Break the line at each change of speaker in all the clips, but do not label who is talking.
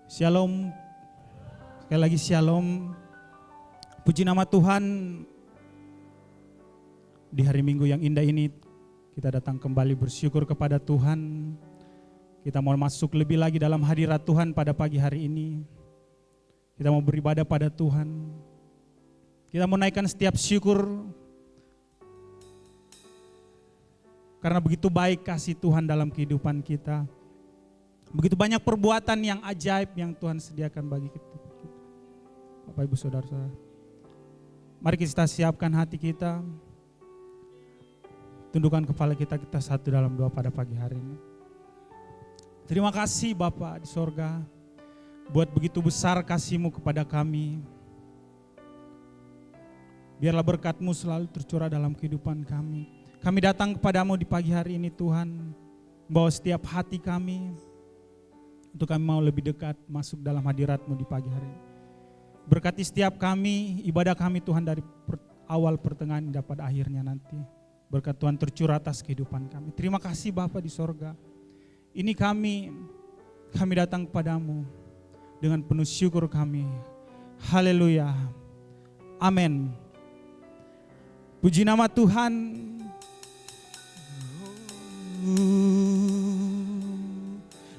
Shalom. Sekali lagi shalom. Puji nama Tuhan. Di hari Minggu yang indah ini kita datang kembali bersyukur kepada Tuhan. Kita mau masuk lebih lagi dalam hadirat Tuhan pada pagi hari ini. Kita mau beribadah pada Tuhan. Kita mau naikkan setiap syukur. Karena begitu baik kasih Tuhan dalam kehidupan kita. Begitu banyak perbuatan yang ajaib yang Tuhan sediakan bagi kita. Bapak Ibu Saudara-saudara. Mari kita siapkan hati kita. Tundukkan kepala kita satu dalam doa pada pagi hari ini. Terima kasih Bapa di sorga. Buat begitu besar kasih-Mu kepada kami. Biarlah berkat-Mu selalu tercurah dalam kehidupan kami. Kami datang kepadamu di pagi hari ini Tuhan. Bawa setiap hati kami. Untuk kami mau lebih dekat masuk dalam hadirat-Mu di pagi hari ini. Berkati setiap kami, ibadah kami Tuhan dari awal pertengahan hingga pada akhirnya nanti. Berkat Tuhan tercurah atas kehidupan kami. Terima kasih Bapa di sorga. Ini kami datang kepadamu dengan penuh syukur kami. Haleluya. Amin. Puji nama Tuhan.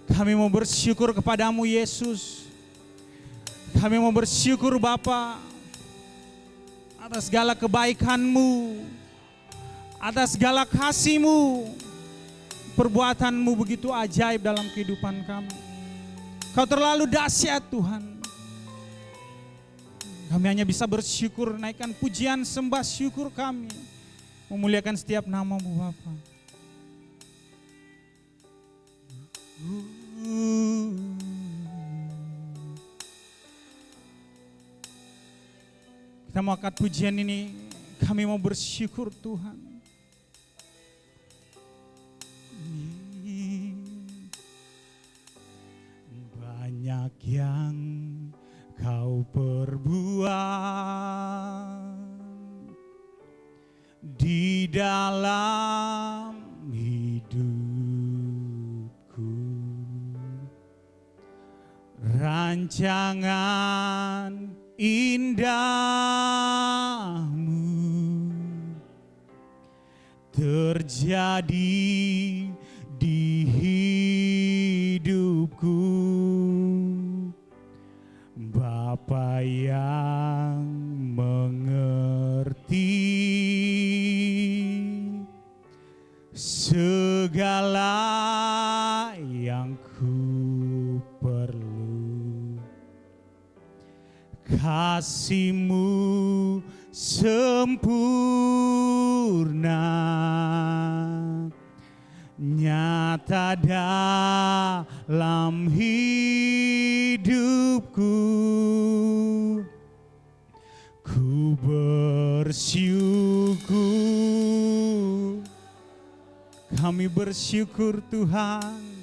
Kami mau bersyukur kepadamu Yesus. Kami mau bersyukur Bapa atas segala kebaikan-Mu, atas segala kasih-Mu. Perbuatan-Mu begitu ajaib dalam kehidupan kami. Kau terlalu dahsyat Tuhan. Kami hanya bisa bersyukur, naikkan pujian sembah syukur kami. Memuliakan setiap nama-Mu Bapa. Kita mau angkat pujian ini, kami mau bersyukur Tuhan. Banyak yang Kau perbuat di dalam hidupku. Rancangan indahmu terjadi di hidupku. Bapa yang mengerti segala yang ku perlu. Kasih-Mu sempurna, nyata dalam hidupku. Ku bersyukur. Kami bersyukur Tuhan.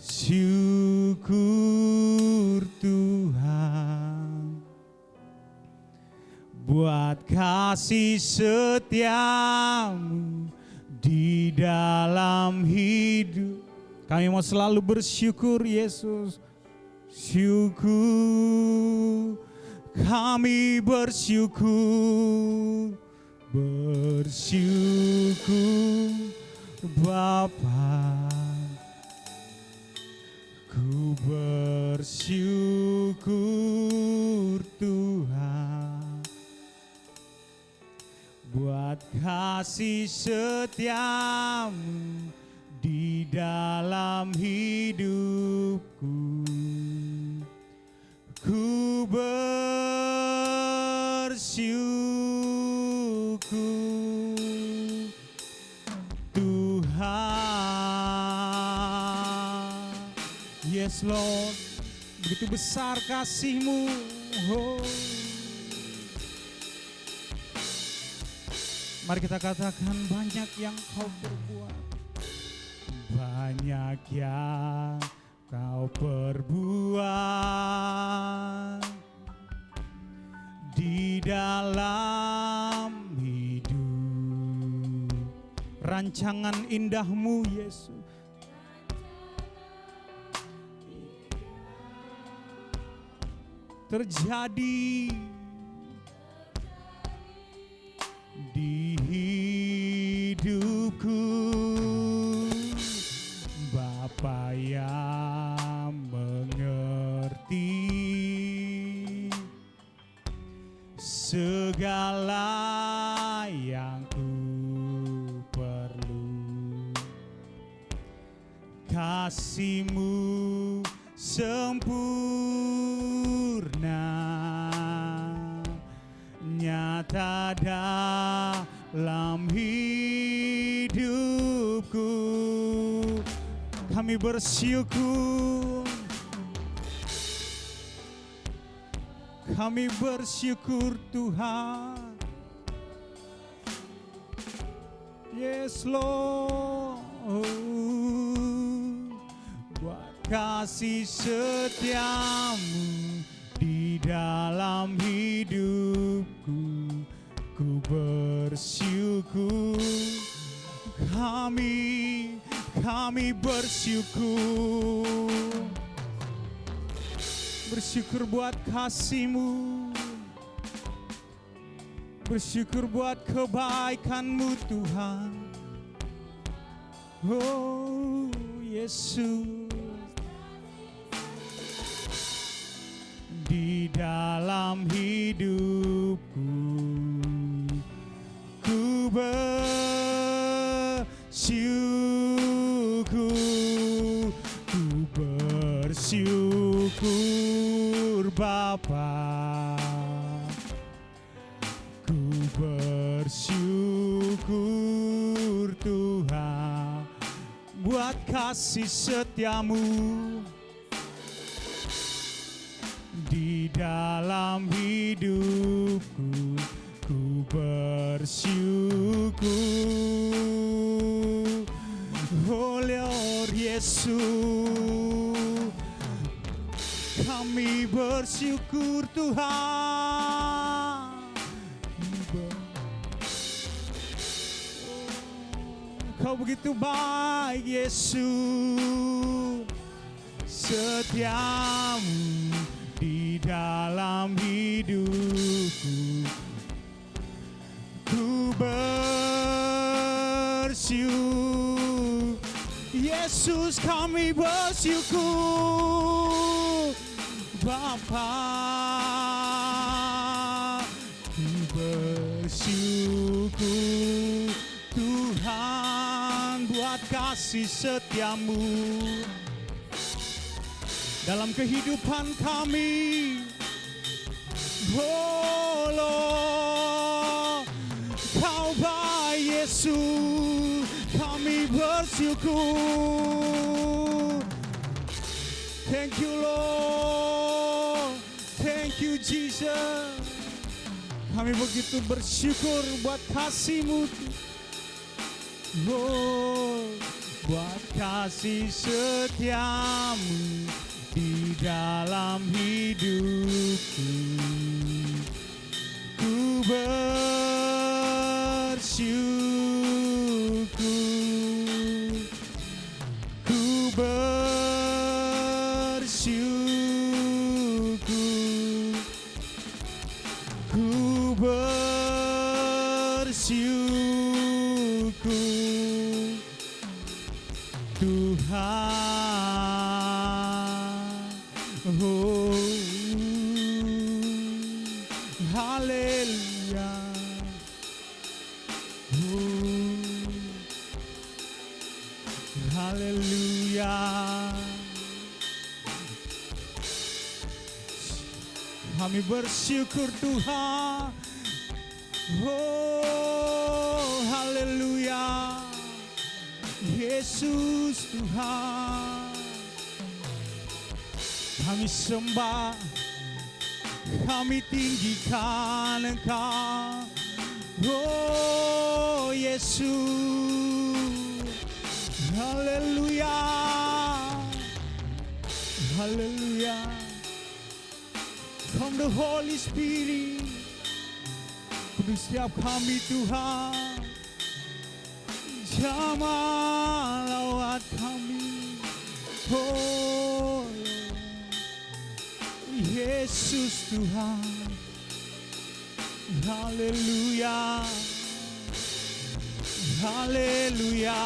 Syukur Tuhan buat kasih setia-Mu di dalam hidup. Kami mau selalu bersyukur Yesus. Syukur. Kami bersyukur. Bersyukur Bapa. Ku bersyukur Tuhan buat kasih setia-Mu di dalam hidupku. Ku bersyukur Tuhan. Yes Lord, begitu besar kasih-Mu. Oh. Mari kita katakan banyak yang Kau perbuat. Banyak yang Kau perbuat di dalam hidup. Rancangan indah-Mu Yesus terjadi di hidupku. Bapa yang mengerti segala yang ku perlu, kasih-Mu sempurna nyata dalam hidupku. Kami bersyukur, kami bersyukur Tuhan. Yes Lord, buat kasih setiamu di dalam hidupku, ku bersyukur. Kami bersyukur, bersyukur buat kasih-Mu, bersyukur buat kebaikan-Mu Tuhan. Oh Yesus, di dalam hidupku ku bersyukur Bapa, ku bersyukur Tuhan buat kasih setia-Mu di dalam hidupku, ku bersyukur. Oh Lord Yesus, kami bersyukur Tuhan. Kau begitu baik Yesus, setiamu di dalam hidupku, ku bersyukur. Yesus kami bersyukur Bapa, ku bersyukur Tuhan buat kasih setia-Mu dalam kehidupan kami. Oh Lord, Kau baik Yesus, kami bersyukur. Thank you Lord, thank you Jesus. Kami begitu bersyukur buat kasih-Mu. Oh, buat kasih setia-Mu di dalam hidupku, ku bersyukur, ku bersyukur, ku bersyukur Tuhan. Oh, haleluya. Oh, haleluya. Kami bersyukur Tuhan. Oh, haleluya. Yesus Tuhan, kami sembah, kami tinggikan Engkau. Oh Yesus, haleluya, haleluya. Come the Holy Spirit, penuh setiap kami Tuhan. Jamah lawat kami, oh Yesus. Yesus Tuhan. Haleluya, haleluya.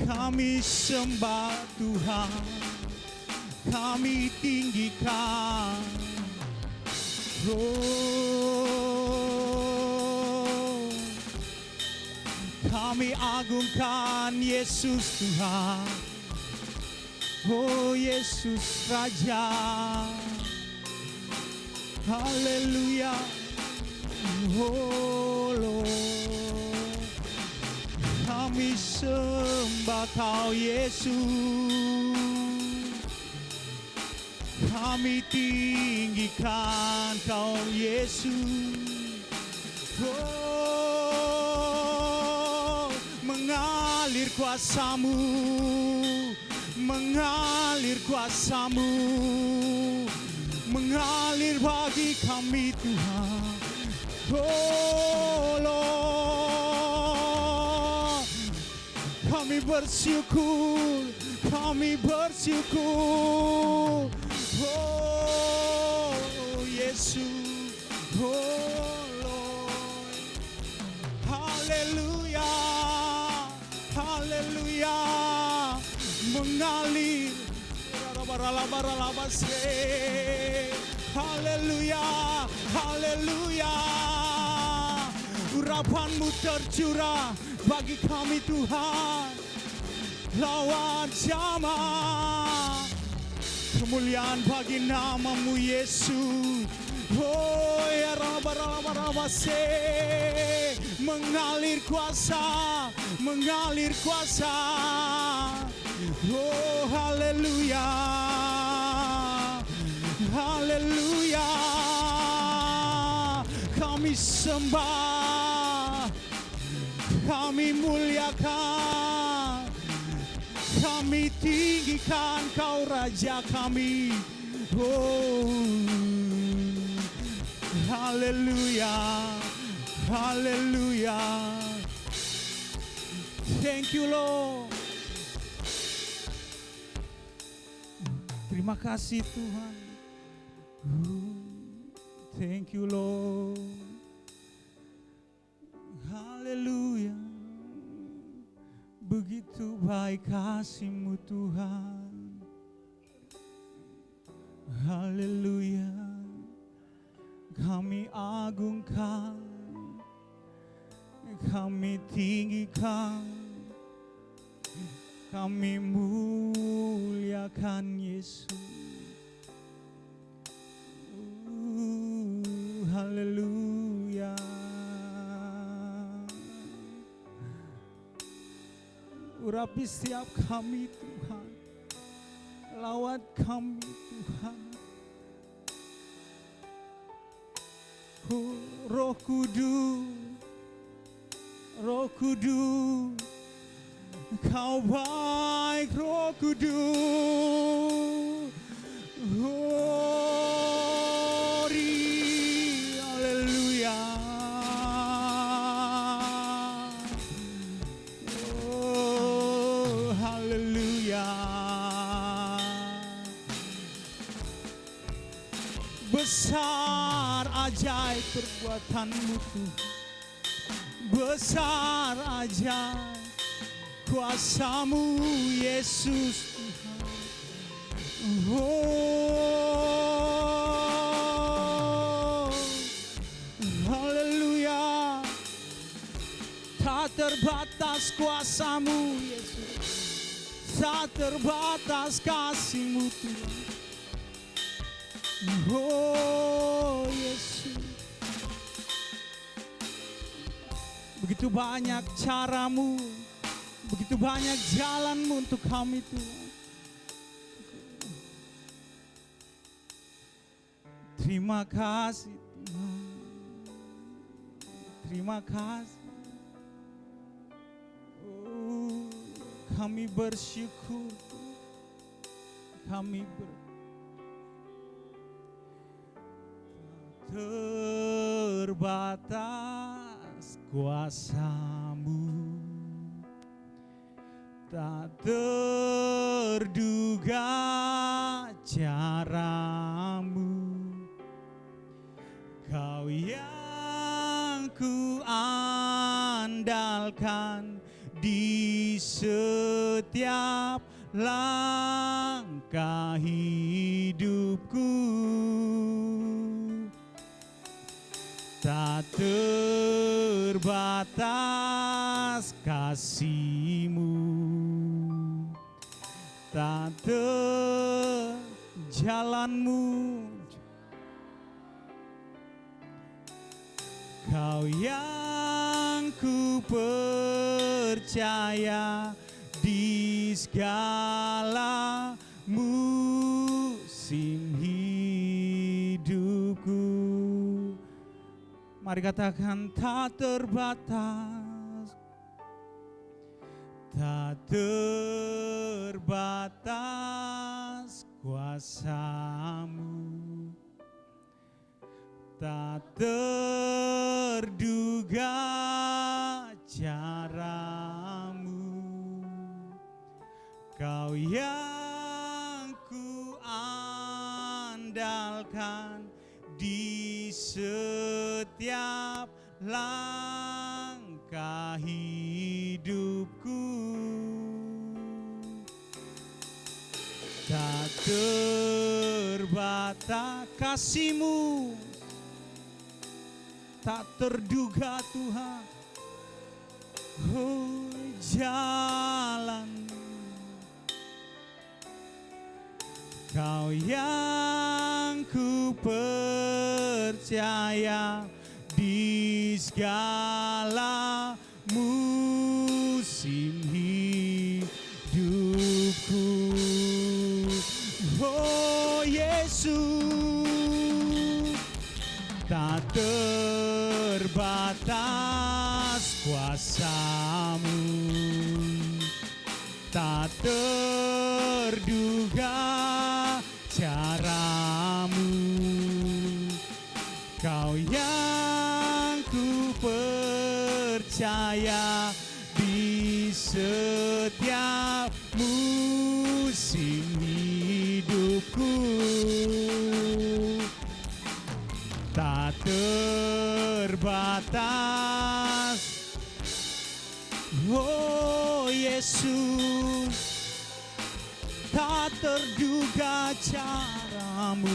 Kami sembah Tuhan, kami tinggikan. Oh, kami agungkan Yesus Tuhan. Oh Yesus Raja. Haleluya. Oh Lord, kami sembah Kau Yesus. Kami tinggikan Kau Yesus. Oh, mengalir kuasa-Mu, mengalir kuasa-Mu, mengalir bagi kami Tuhan. Oh Lord, kami bersyukur, kami bersyukur. Oh Yesus, oh Lord, haleluya, haleluya, mengalir, haleluya, haleluya, urapan-Mu tercurah bagi kami Tuhan, lawan zaman. Kemuliaan bagi nama-Mu Yesus. Oh ya rabarabase, mengalir kuasa, mengalir kuasa. Oh haleluya, haleluya. Kami sembah, kami muliakan, kami tinggikan Kau Raja kami. Oh, haleluya, haleluya. Thank you Lord. Terima kasih Tuhan. Thank you Lord. Haleluya. Begitu baik kasih-Mu Tuhan. Haleluya. Kami agungkan, kami tinggikan, kami muliakan Yesus. Haleluya. Urapi setiap kami Tuhan, lawat kami Tuhan. Roh Kudus, Roh Kudus, Kau baik Roh Kudus. Haleluya. Oh, haleluya. Besar ajaib perbuatan-Mu Tuhan. Besar ajaib kuasa-Mu Yesus Tuhan. Oh, haleluya. Tak terbatas kuasa-Mu Yesus, tak terbatas kasih-Mu Tuhan. Oh Yesus, begitu banyak cara-Mu, begitu banyak jalan-Mu untuk kami Tuhan. Terima kasih Tuhan, terima kasih. Oh, kami bersyukur, kami terbatas kuasa-Mu, tak terduga caramu, Kau yang ku andalkan di setiap langkah hidupku. Tak terbatas kasih-Mu, tak jalan-Mu, Kau yang ku percaya di segala musim hidupku. Mari katakan, tak terbatas, tak terbatas kuasa-Mu, tak terduga cara-Mu, Kau yang ku andalkan di setiap langkah hidupku. Tak terbatas kasih-Mu, tak terduga Tuhan. Oh, jalan Kau yang ku percaya di segala musim hidupku. Oh Yesus, tak terbatas kuasa-Mu, tak terduga cara-Mu, Kau yang ku percaya di setiap musim hidupku. Tak terbatas, oh Yesus, tak terduga cara-Mu,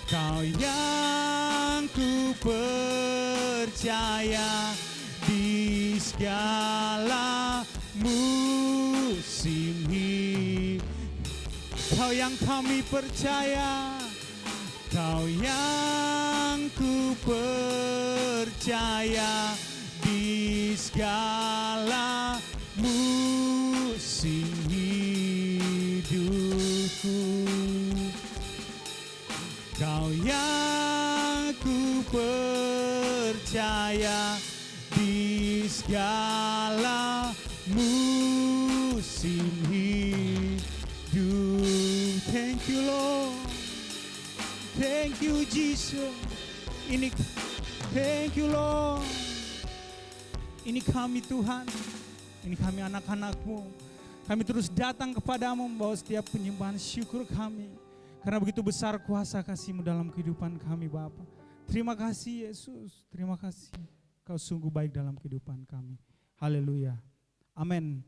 Kau yang ku percaya di segala musim hidup. Kau yang kami percaya, Kau yang ku percaya di segala musim hidupku. Kau yang ku percaya di segala musim hidup. Thank you Lord, thank you Jesus. Thank you Lord. Ini kami Tuhan, ini kami anak-anak-Mu. Kami terus datang kepadamu membawa setiap penyembahan syukur kami. Karena begitu besar kuasa kasih-Mu dalam kehidupan kami Bapa. Terima kasih Yesus, terima kasih. Kau sungguh baik dalam kehidupan kami. Haleluya. Amin.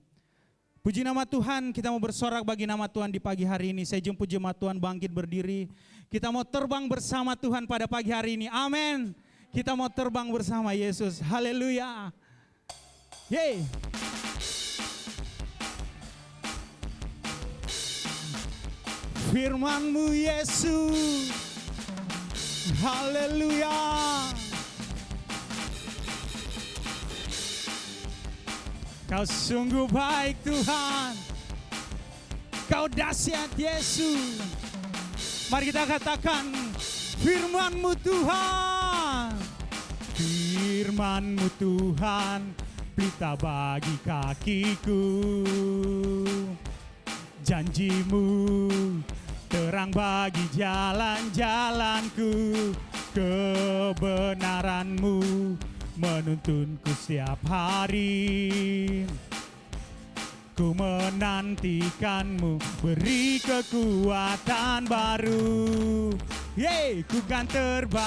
Puji nama Tuhan, kita mau bersorak bagi nama Tuhan di pagi hari ini. Saya jemput jemaat Tuhan bangkit berdiri. Kita mau terbang bersama Tuhan pada pagi hari ini. Amin. Kita mau terbang bersama Yesus. Haleluya. Yeay. Firman-Mu Yesus, haleluya. Kau sungguh baik Tuhan, Kau dahsyat Yesus. Mari kita katakan, firman-Mu Tuhan, firman-Mu Tuhan, pelita bagi kakiku. Janji-Mu terang bagi jalan-jalanku, kebenaran-Mu menuntunku setiap hari. Ku menantikanmu, beri kekuatan baru. Ku kan terbang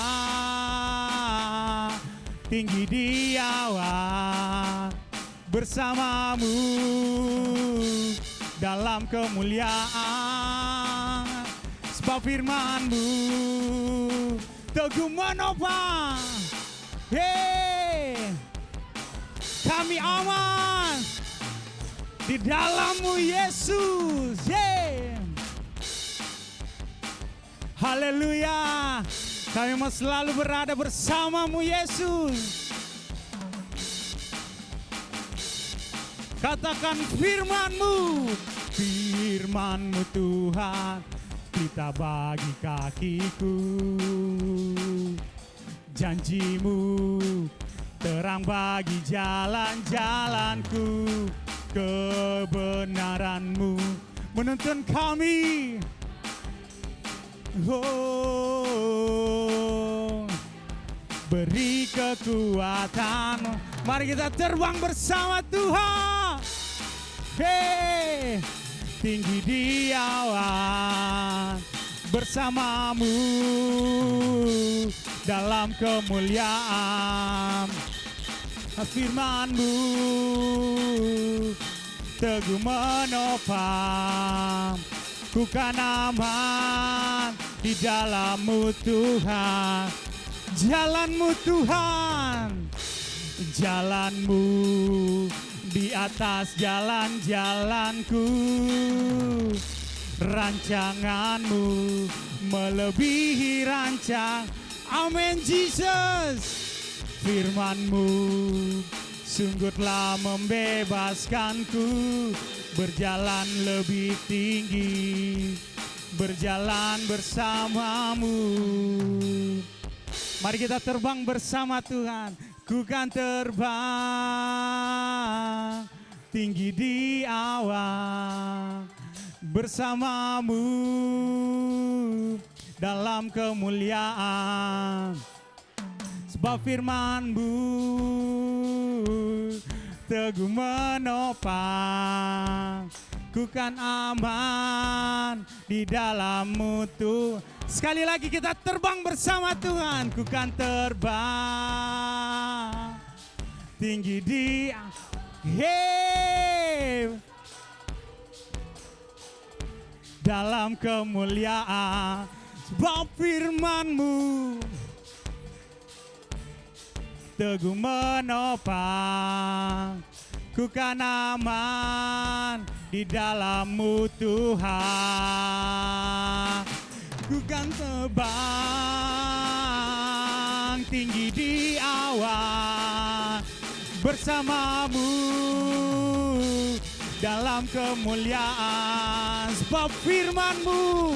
tinggi di awan bersamamu dalam kemuliaan. Sebab firman-Mu teguh menopang. Kami aman di dalam-Mu Yesus. Haleluya. Kami mau selalu berada bersama-Mu Yesus. Katakan firman-Mu, firman-Mu Tuhan, pelita bagi kakiku. Janji-Mu terang bagi jalan-jalanku. Kebenaran-Mu menuntun kami. Beri kekuatan. Mari kita terbang bersama Tuhan. Tinggi di awan bersama-Mu dalam kemuliaan. Firman-Mu teguh menopang. Ku kan aman di dalam-Mu Tuhan. Jalan-Mu Tuhan, jalan-Mu di atas jalan-jalanku. Rancangan-Mu melebihi rancang. Amin Jesus. Firman-Mu sungguh telah membebaskanku. Berjalan lebih tinggi, berjalan bersama-Mu. Mari kita terbang bersama Tuhan. Ku kan terbang tinggi di awan bersama-Mu dalam kemuliaan. Sebab firman-Mu teguh menopang. Ku kan aman di dalam-Mu Tuhan. Sekali lagi kita terbang bersama Tuhan. Ku kan terbang tinggi di dalam kemuliaan. Sebab firman-Mu teguh menopang. Ku kan aman di dalam-Mu Tuhan. Ku kan terbang tinggi di awan bersama-Mu dalam kemuliaan. Sebab firman-Mu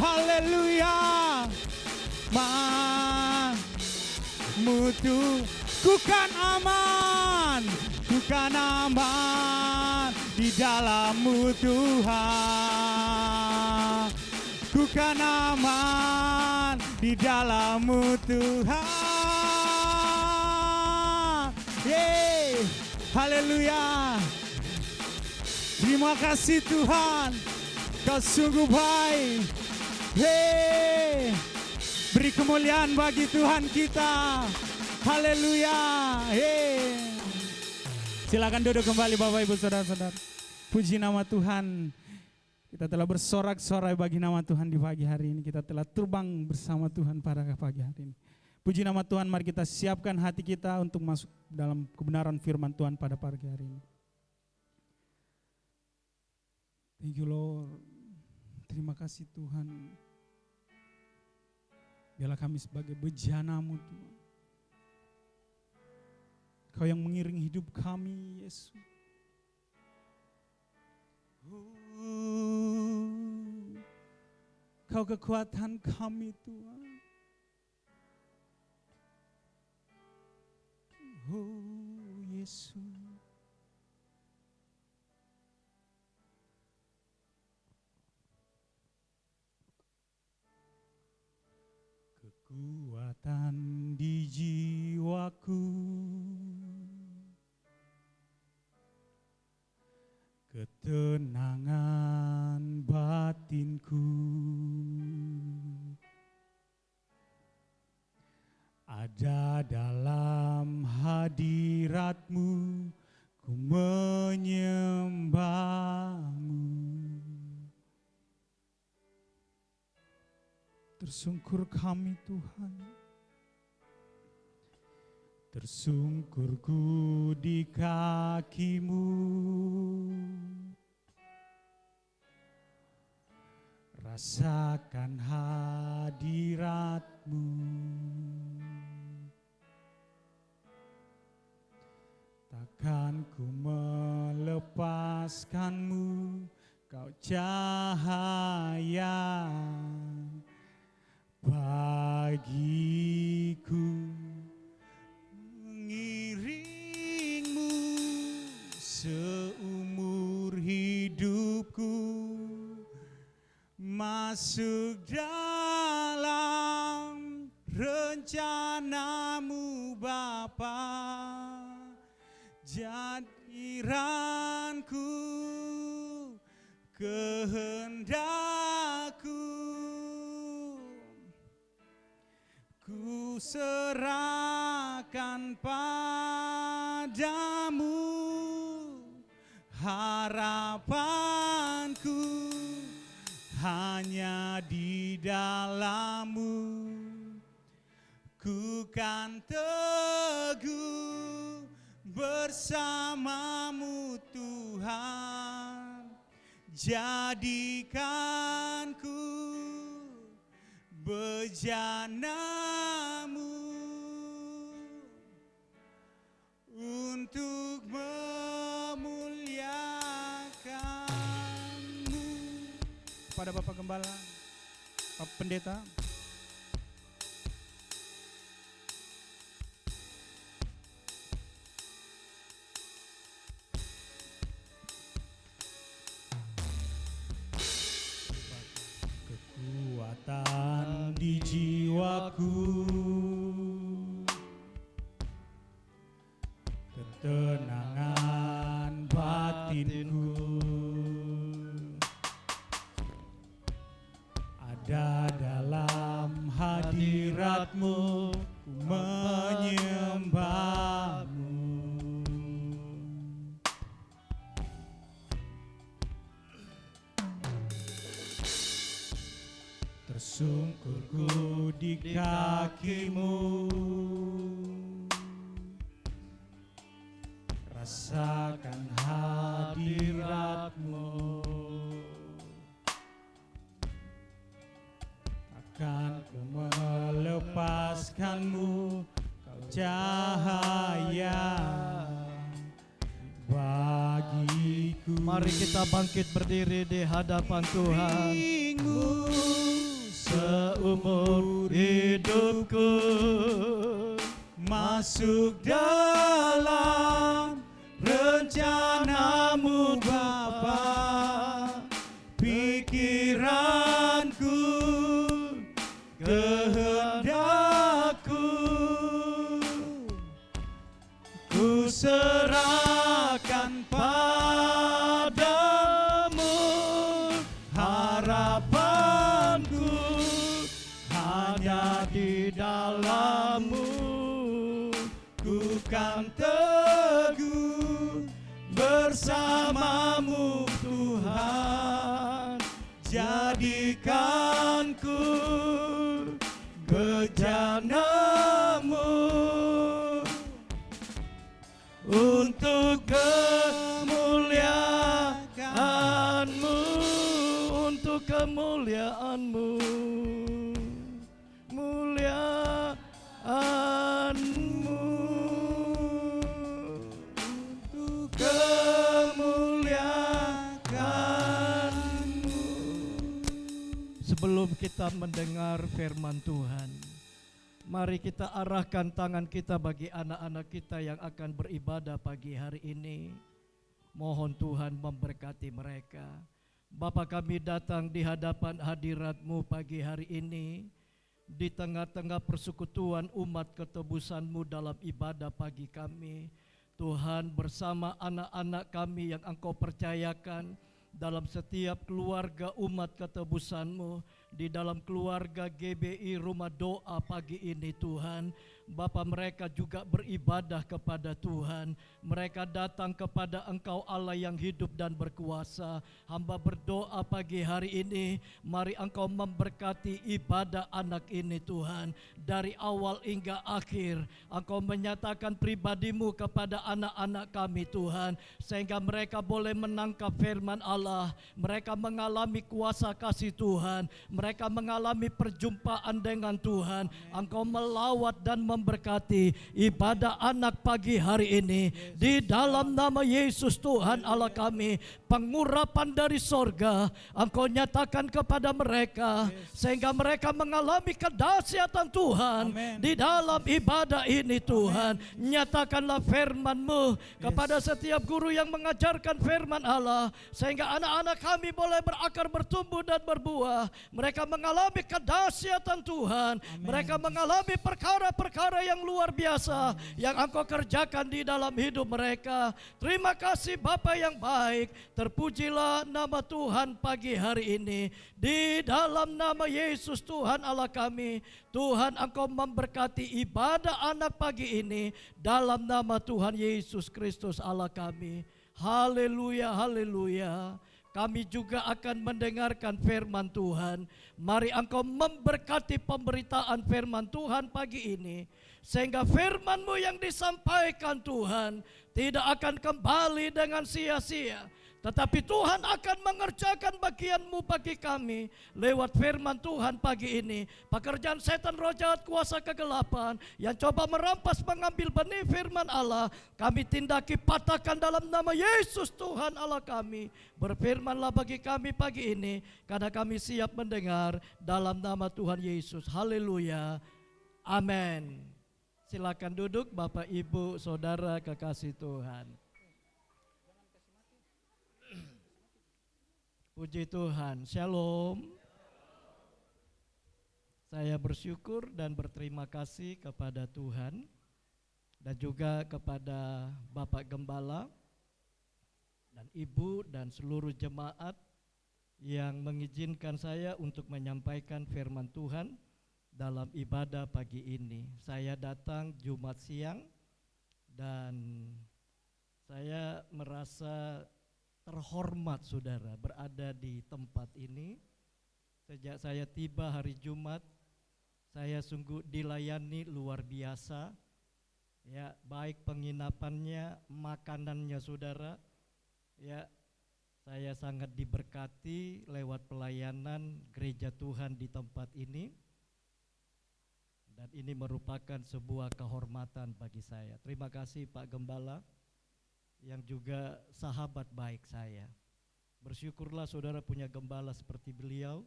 haleluya. Mutu, ku kan aman, ku kan aman di dalam-Mu Tuhan. Ku kan aman di dalam-Mu Tuhan. Haleluya. Terima kasih Tuhan, Kau sungguh baik. Beri kemuliaan bagi Tuhan kita. Haleluya. Silakan duduk kembali Bapak Ibu Saudara-saudara. Puji nama Tuhan. Kita telah bersorak-sorai bagi nama Tuhan di pagi hari ini. Kita telah terbang bersama Tuhan pada pagi hari ini. Puji nama Tuhan, mari kita siapkan hati kita untuk masuk dalam kebenaran firman Tuhan pada pagi hari ini. Thank you Lord. Terima kasih Tuhan. Biarlah kami sebagai bejana-Mu Tuhan. Kau yang mengiring hidup kami Yesus. Kau kekuatan kami Tuhan. Yesus. Kekuatan di jiwaku ketenangan batinku. Ada dalam hadirat-Mu, ku menyembah-Mu. Tersungkur kami Tuhan, tersungkurku di kaki-Mu. Rasakan hadirat-Mu. Takkan ku melepaskan-Mu, Kau cahaya bagiku. Mengiring-Mu seumur hidupku, masuk dalam rencana-Mu Bapa. Jadi ranku, kehendakku, ku serahkan padamu. Harapanku hanya di dalam-Mu. Ku kan teguh bersama-Mu Tuhan. Jadikan ku bejana-Mu untuk memuliakan-Mu. Kepada Bapak Gembala, Bapak Pendeta, kekuatan di jiwaku, ketenangan batinku, ada dalam hadirat-Mu, ku menyembah-Mu. Tersungkurku di kaki-Mu, rasakan hadirat-Mu. Takkan ku melepaskan-Mu, Kau cahaya bagiku.
Mari kita bangkit berdiri di hadapan Tuhan. Seumur hidupku,
masuk dalam rencana-Mu Bapa. Pikiranku, kehendakku, ku serahkan padamu. Harapanku hanya di dalam-Mu. Ku kan teguh bersama-Mu Tuhan. Jadikan ku bejana-Mu untuk kemuliaan-Mu, untuk kemuliaan-Mu, muliaan-Mu, untuk kemuliaan-Mu.
Sebelum kita mendengar firman Tuhan, mari kita arahkan tangan kita bagi anak-anak kita yang akan beribadah pagi hari ini. Mohon Tuhan memberkati mereka. Bapa, kami datang di hadapan hadirat-Mu pagi hari ini, di tengah-tengah persekutuan umat ketebusan-Mu dalam ibadah pagi kami. Tuhan, bersama anak-anak kami yang Engkau percayakan dalam setiap keluarga umat ketebusan-Mu, di dalam keluarga GBI Rumah Doa pagi ini Tuhan. Bapa, mereka juga beribadah kepada Tuhan. Mereka datang kepada Engkau Allah yang hidup dan berkuasa. Hamba berdoa pagi hari ini, mari Engkau memberkati ibadah anak ini Tuhan. Dari awal hingga akhir, Engkau menyatakan pribadi-Mu kepada anak-anak kami Tuhan, sehingga mereka boleh menangkap firman Allah. Mereka mengalami kuasa kasih Tuhan. Mereka mengalami perjumpaan dengan Tuhan. Engkau melawat dan memberkati ibadah anak pagi hari ini. Di dalam nama Yesus Tuhan Allah kami, pengurapan dari sorga Engkau nyatakan kepada mereka, sehingga mereka mengalami kedahsyatan Tuhan. Di dalam ibadah ini Tuhan, nyatakanlah firman-Mu kepada setiap guru yang mengajarkan firman Allah, sehingga anak-anak kami boleh berakar, bertumbuh dan berbuah. Mereka mengalami kedahsyatan Tuhan. Mereka mengalami perkara-perkara yang luar biasa yang Engkau kerjakan di dalam hidup mereka. Terima kasih Bapa yang baik. Terpujilah nama Tuhan pagi hari ini. Di dalam nama Yesus Tuhan Allah kami, Tuhan Engkau memberkati ibadah anak pagi ini dalam nama Tuhan Yesus Kristus Allah kami. Haleluya, haleluya. Kami juga akan mendengarkan firman Tuhan. Mari Engkau memberkati pemberitaan firman Tuhan pagi ini, sehingga firman-Mu yang disampaikan Tuhan tidak akan kembali dengan sia-sia, tetapi Tuhan akan mengerjakan bagian-Mu bagi kami lewat firman Tuhan pagi ini. Pekerjaan setan, roh jahat, kuasa kegelapan yang coba merampas, mengambil benih firman Allah, kami tindaki, patahkan dalam nama Yesus Tuhan Allah kami. Berfirmanlah bagi kami pagi ini, karena kami siap mendengar dalam nama Tuhan Yesus. Haleluya, amin. Silakan duduk Bapak Ibu Saudara kekasih Tuhan. Puji Tuhan, shalom. Saya bersyukur dan berterima kasih kepada Tuhan dan juga kepada Bapak Gembala dan Ibu dan seluruh jemaat yang mengizinkan saya untuk menyampaikan firman Tuhan dalam ibadah pagi ini. Saya datang Jumat siang dan saya merasa terhormat saudara berada di tempat ini. Sejak saya tiba hari Jumat, saya sungguh dilayani luar biasa. Ya, baik penginapannya, makanannya saudara. Ya, saya sangat diberkati lewat pelayanan gereja Tuhan di tempat ini. Dan ini merupakan sebuah kehormatan bagi saya. Terima kasih Pak Gembala yang juga sahabat baik saya. Bersyukurlah saudara punya gembala seperti beliau,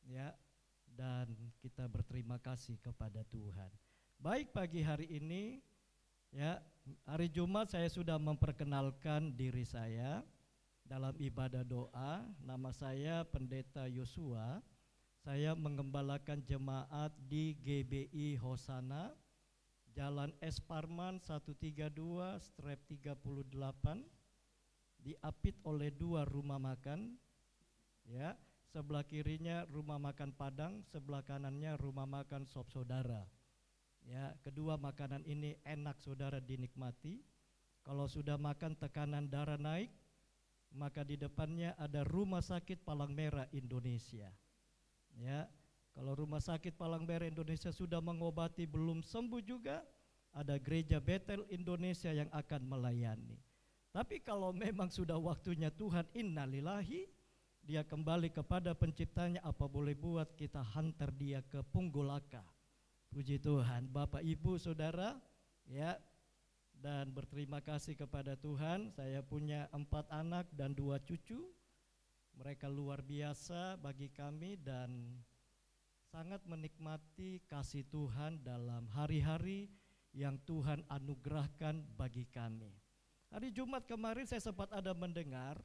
ya, dan kita berterima kasih kepada Tuhan. Baik, pagi hari ini, ya, hari Jumat saya sudah memperkenalkan diri saya dalam ibadah doa. Nama saya Pendeta Yosua. Saya mengembalakan jemaat di GBI Hosana, Jalan S. Parman 132/38, diapit oleh 2 rumah makan. Ya, sebelah kirinya rumah makan Padang, sebelah kanannya rumah makan Sop Saudara. Ya, kedua makanan ini enak saudara dinikmati. Kalau sudah makan tekanan darah naik, maka di depannya ada Rumah Sakit Palang Merah Indonesia. Ya, kalau Rumah Sakit Palang Merah Indonesia sudah mengobati belum sembuh juga, ada Gereja Betel Indonesia yang akan melayani. Tapi kalau memang sudah waktunya Tuhan, innalillahi, dia kembali kepada penciptanya, apa boleh buat, kita hantar dia ke Punggulaka. Puji Tuhan, Bapak Ibu Saudara, ya, dan berterima kasih kepada Tuhan. Saya punya 4 anak dan 2 cucu. Mereka luar biasa bagi kami dan sangat menikmati kasih Tuhan dalam hari-hari yang Tuhan anugerahkan bagi kami. Hari Jumat kemarin saya sempat ada mendengar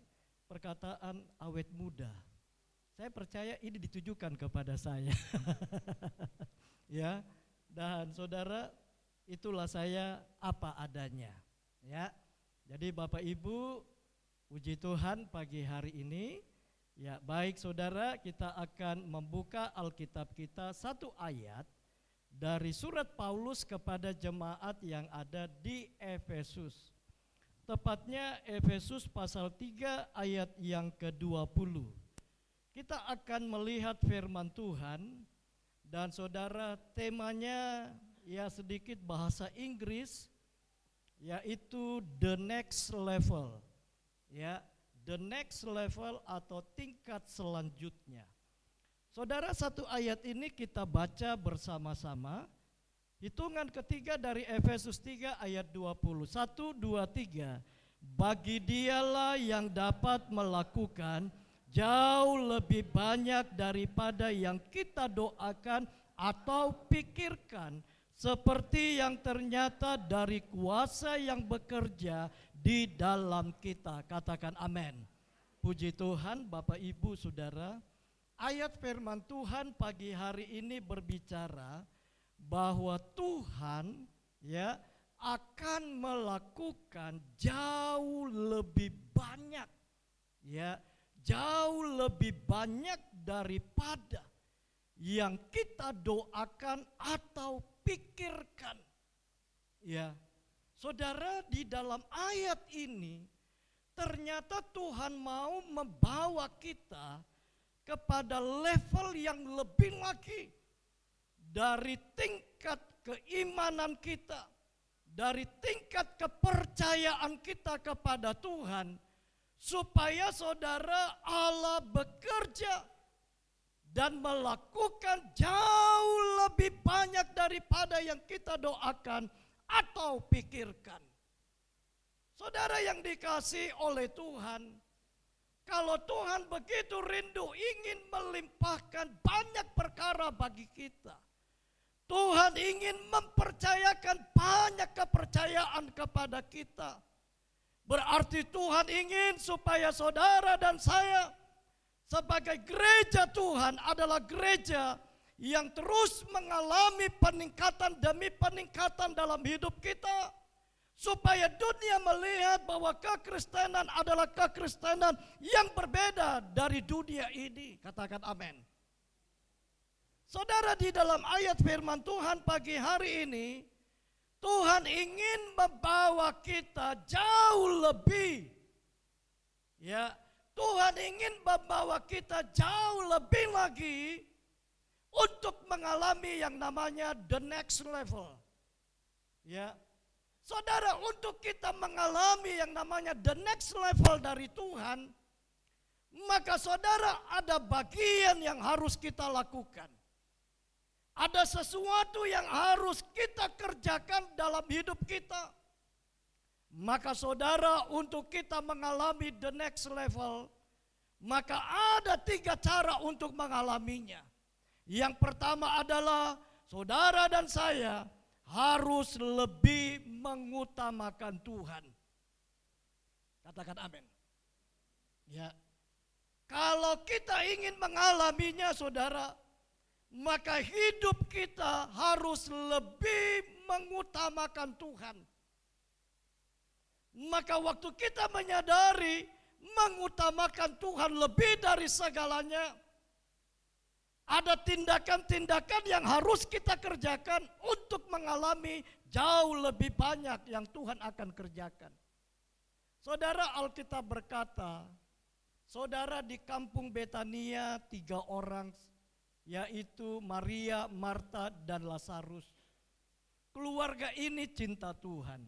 perkataan awet muda. Saya percaya ini ditujukan kepada saya. Ya, dan saudara, itulah saya apa adanya. Ya. Jadi Bapak Ibu, puji Tuhan pagi hari ini. Ya, baik saudara, kita akan membuka Alkitab kita satu ayat dari surat Paulus kepada jemaat yang ada di Efesus. Tepatnya Efesus pasal 3 ayat yang ke-20. Kita akan melihat firman Tuhan dan saudara, temanya ya sedikit bahasa Inggris, yaitu the next level. Ya, the next level atau tingkat selanjutnya. Saudara, satu ayat ini kita baca bersama-sama. Hitungan ketiga dari Efesus 3 ayat 20. 1, 2, 3. Bagi dialah yang dapat melakukan jauh lebih banyak daripada yang kita doakan atau pikirkan, seperti yang ternyata dari kuasa yang bekerja di dalam kita. Katakan amin. Puji Tuhan, Bapak Ibu Saudara. Ayat firman Tuhan pagi hari ini berbicara bahwa Tuhan ya akan melakukan jauh lebih banyak, ya, jauh lebih banyak daripada yang kita doakan atau pikirkan. Ya. Saudara, di dalam ayat ini ternyata Tuhan mau membawa kita kepada level yang lebih lagi dari tingkat keimanan kita, dari tingkat kepercayaan kita kepada Tuhan, supaya saudara, Allah bekerja dan melakukan jauh lebih banyak daripada yang kita doakan atau pikirkan. Saudara yang dikasihi oleh Tuhan, kalau Tuhan begitu rindu ingin melimpahkan banyak perkara bagi kita, Tuhan ingin mempercayakan banyak kepercayaan kepada kita, berarti Tuhan ingin supaya saudara dan saya sebagai gereja Tuhan adalah gereja yang terus mengalami peningkatan demi peningkatan dalam hidup kita, supaya dunia melihat bahwa kekristenan adalah kekristenan yang berbeda dari dunia ini. Katakan amin. Saudara, di dalam ayat firman Tuhan pagi hari ini, Tuhan ingin membawa kita jauh lebih, ya, Tuhan ingin membawa kita jauh lebih lagi untuk mengalami yang namanya the next level. Ya. Saudara, untuk kita mengalami yang namanya the next level dari Tuhan, maka saudara, ada bagian yang harus kita lakukan. Ada sesuatu yang harus kita kerjakan dalam hidup kita. Maka saudara, untuk kita mengalami the next level, maka ada 3 cara untuk mengalaminya. Yang pertama adalah saudara dan saya harus lebih mengutamakan Tuhan. Katakan amin. Ya. Kalau kita ingin mengalaminya saudara, maka hidup kita harus lebih mengutamakan Tuhan. Maka waktu kita menyadari mengutamakan Tuhan lebih dari segalanya, ada tindakan-tindakan yang harus kita kerjakan untuk mengalami jauh lebih banyak yang Tuhan akan kerjakan. Saudara, Alkitab berkata, saudara, di kampung Betania 3 orang, yaitu Maria, Marta, dan Lazarus. Keluarga ini cinta Tuhan.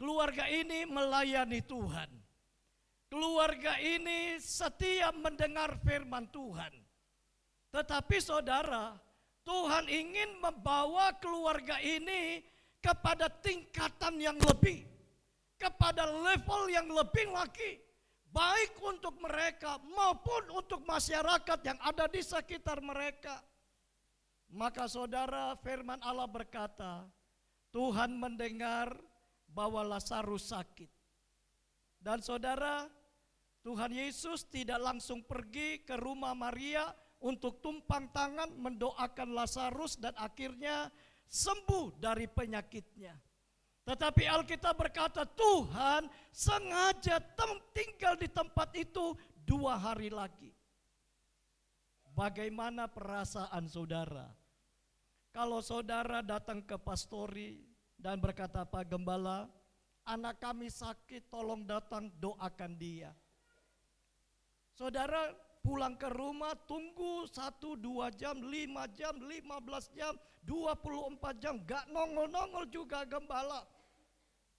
Keluarga ini melayani Tuhan. Keluarga ini setia mendengar firman Tuhan. Tetapi saudara, Tuhan ingin membawa keluarga ini kepada tingkatan yang lebih, kepada level yang lebih lagi, baik untuk mereka maupun untuk masyarakat yang ada di sekitar mereka. Maka saudara, firman Allah berkata, Tuhan mendengar bahwa Lazarus sakit. Dan saudara, Tuhan Yesus tidak langsung pergi ke rumah Maria untuk tumpang tangan mendoakan Lazarus dan akhirnya sembuh dari penyakitnya. Tetapi Alkitab berkata Tuhan sengaja tinggal di tempat itu 2 hari lagi. Bagaimana perasaan saudara? Kalau saudara datang ke pastori dan berkata, Pak Gembala, anak kami sakit, tolong datang doakan dia. Saudara pulang ke rumah, tunggu 1, 2 jam, 5 jam, 15 jam, 24 jam, gak nongol-nongol juga gembala.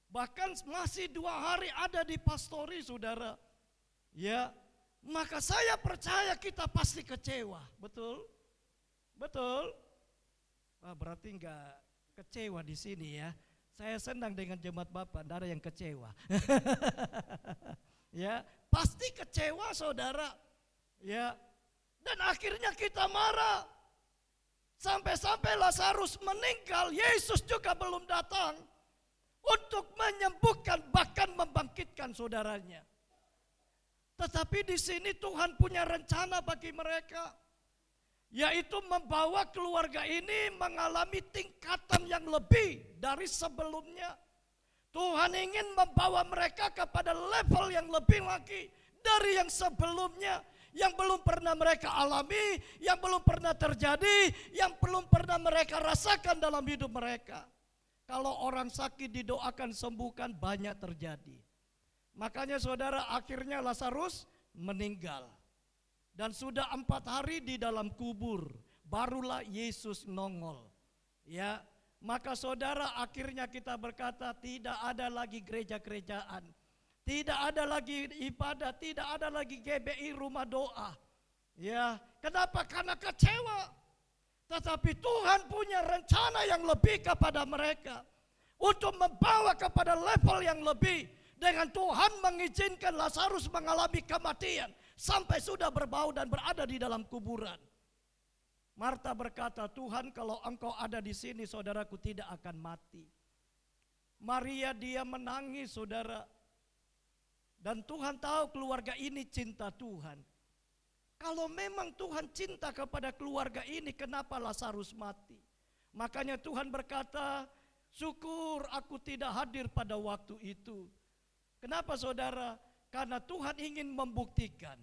Bahkan masih 2 hari ada di pastori, saudara. Ya, maka saya percaya kita pasti kecewa, betul? Betul? Berarti enggak kecewa di sini ya. Saya senang dengan jemaat Bapak, tidak ada yang kecewa. Ya, pasti kecewa saudara. Ya, dan akhirnya kita marah. Sampai-sampai Lazarus meninggal, Yesus juga belum datang untuk menyembuhkan bahkan membangkitkan saudaranya. Tetapi di sini Tuhan punya rencana bagi mereka, yaitu membawa keluarga ini mengalami tingkatan yang lebih dari sebelumnya. Tuhan ingin membawa mereka kepada level yang lebih lagi dari yang sebelumnya, yang belum pernah mereka alami, yang belum pernah terjadi, yang belum pernah mereka rasakan dalam hidup mereka. Kalau orang sakit didoakan sembuhkan, banyak terjadi. Makanya saudara, akhirnya Lazarus meninggal. Dan sudah 4 hari di dalam kubur, barulah Yesus nongol. Ya, maka saudara, akhirnya kita berkata tidak ada lagi gereja-gerejaan, tidak ada lagi ibadah, tidak ada lagi GBI rumah doa. Ya, kenapa? Karena kecewa. Tetapi Tuhan punya rencana yang lebih kepada mereka untuk membawa kepada level yang lebih. Dengan Tuhan mengizinkan Lazarus mengalami kematian sampai sudah berbau dan berada di dalam kuburan. Marta berkata, Tuhan kalau engkau ada di sini saudaraku tidak akan mati. Maria dia menangis saudara. Dan Tuhan tahu keluarga ini cinta Tuhan. Kalau memang Tuhan cinta kepada keluarga ini, kenapa Lazarus mati? Makanya Tuhan berkata, syukur aku tidak hadir pada waktu itu. Kenapa saudara? Karena Tuhan ingin membuktikan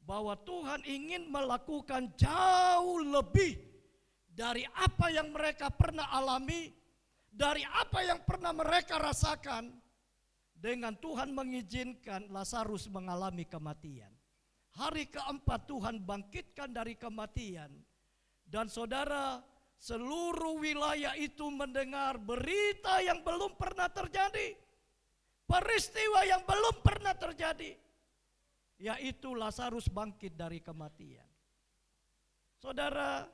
bahwa Tuhan ingin melakukan jauh lebih dari apa yang mereka pernah alami, dari apa yang pernah mereka rasakan. Dengan Tuhan mengizinkan Lazarus mengalami kematian. Hari keempat Tuhan bangkitkan dari kematian. Dan saudara, seluruh wilayah itu mendengar berita yang belum pernah terjadi. Peristiwa yang belum pernah terjadi, yaitu Lazarus bangkit dari kematian. Saudara,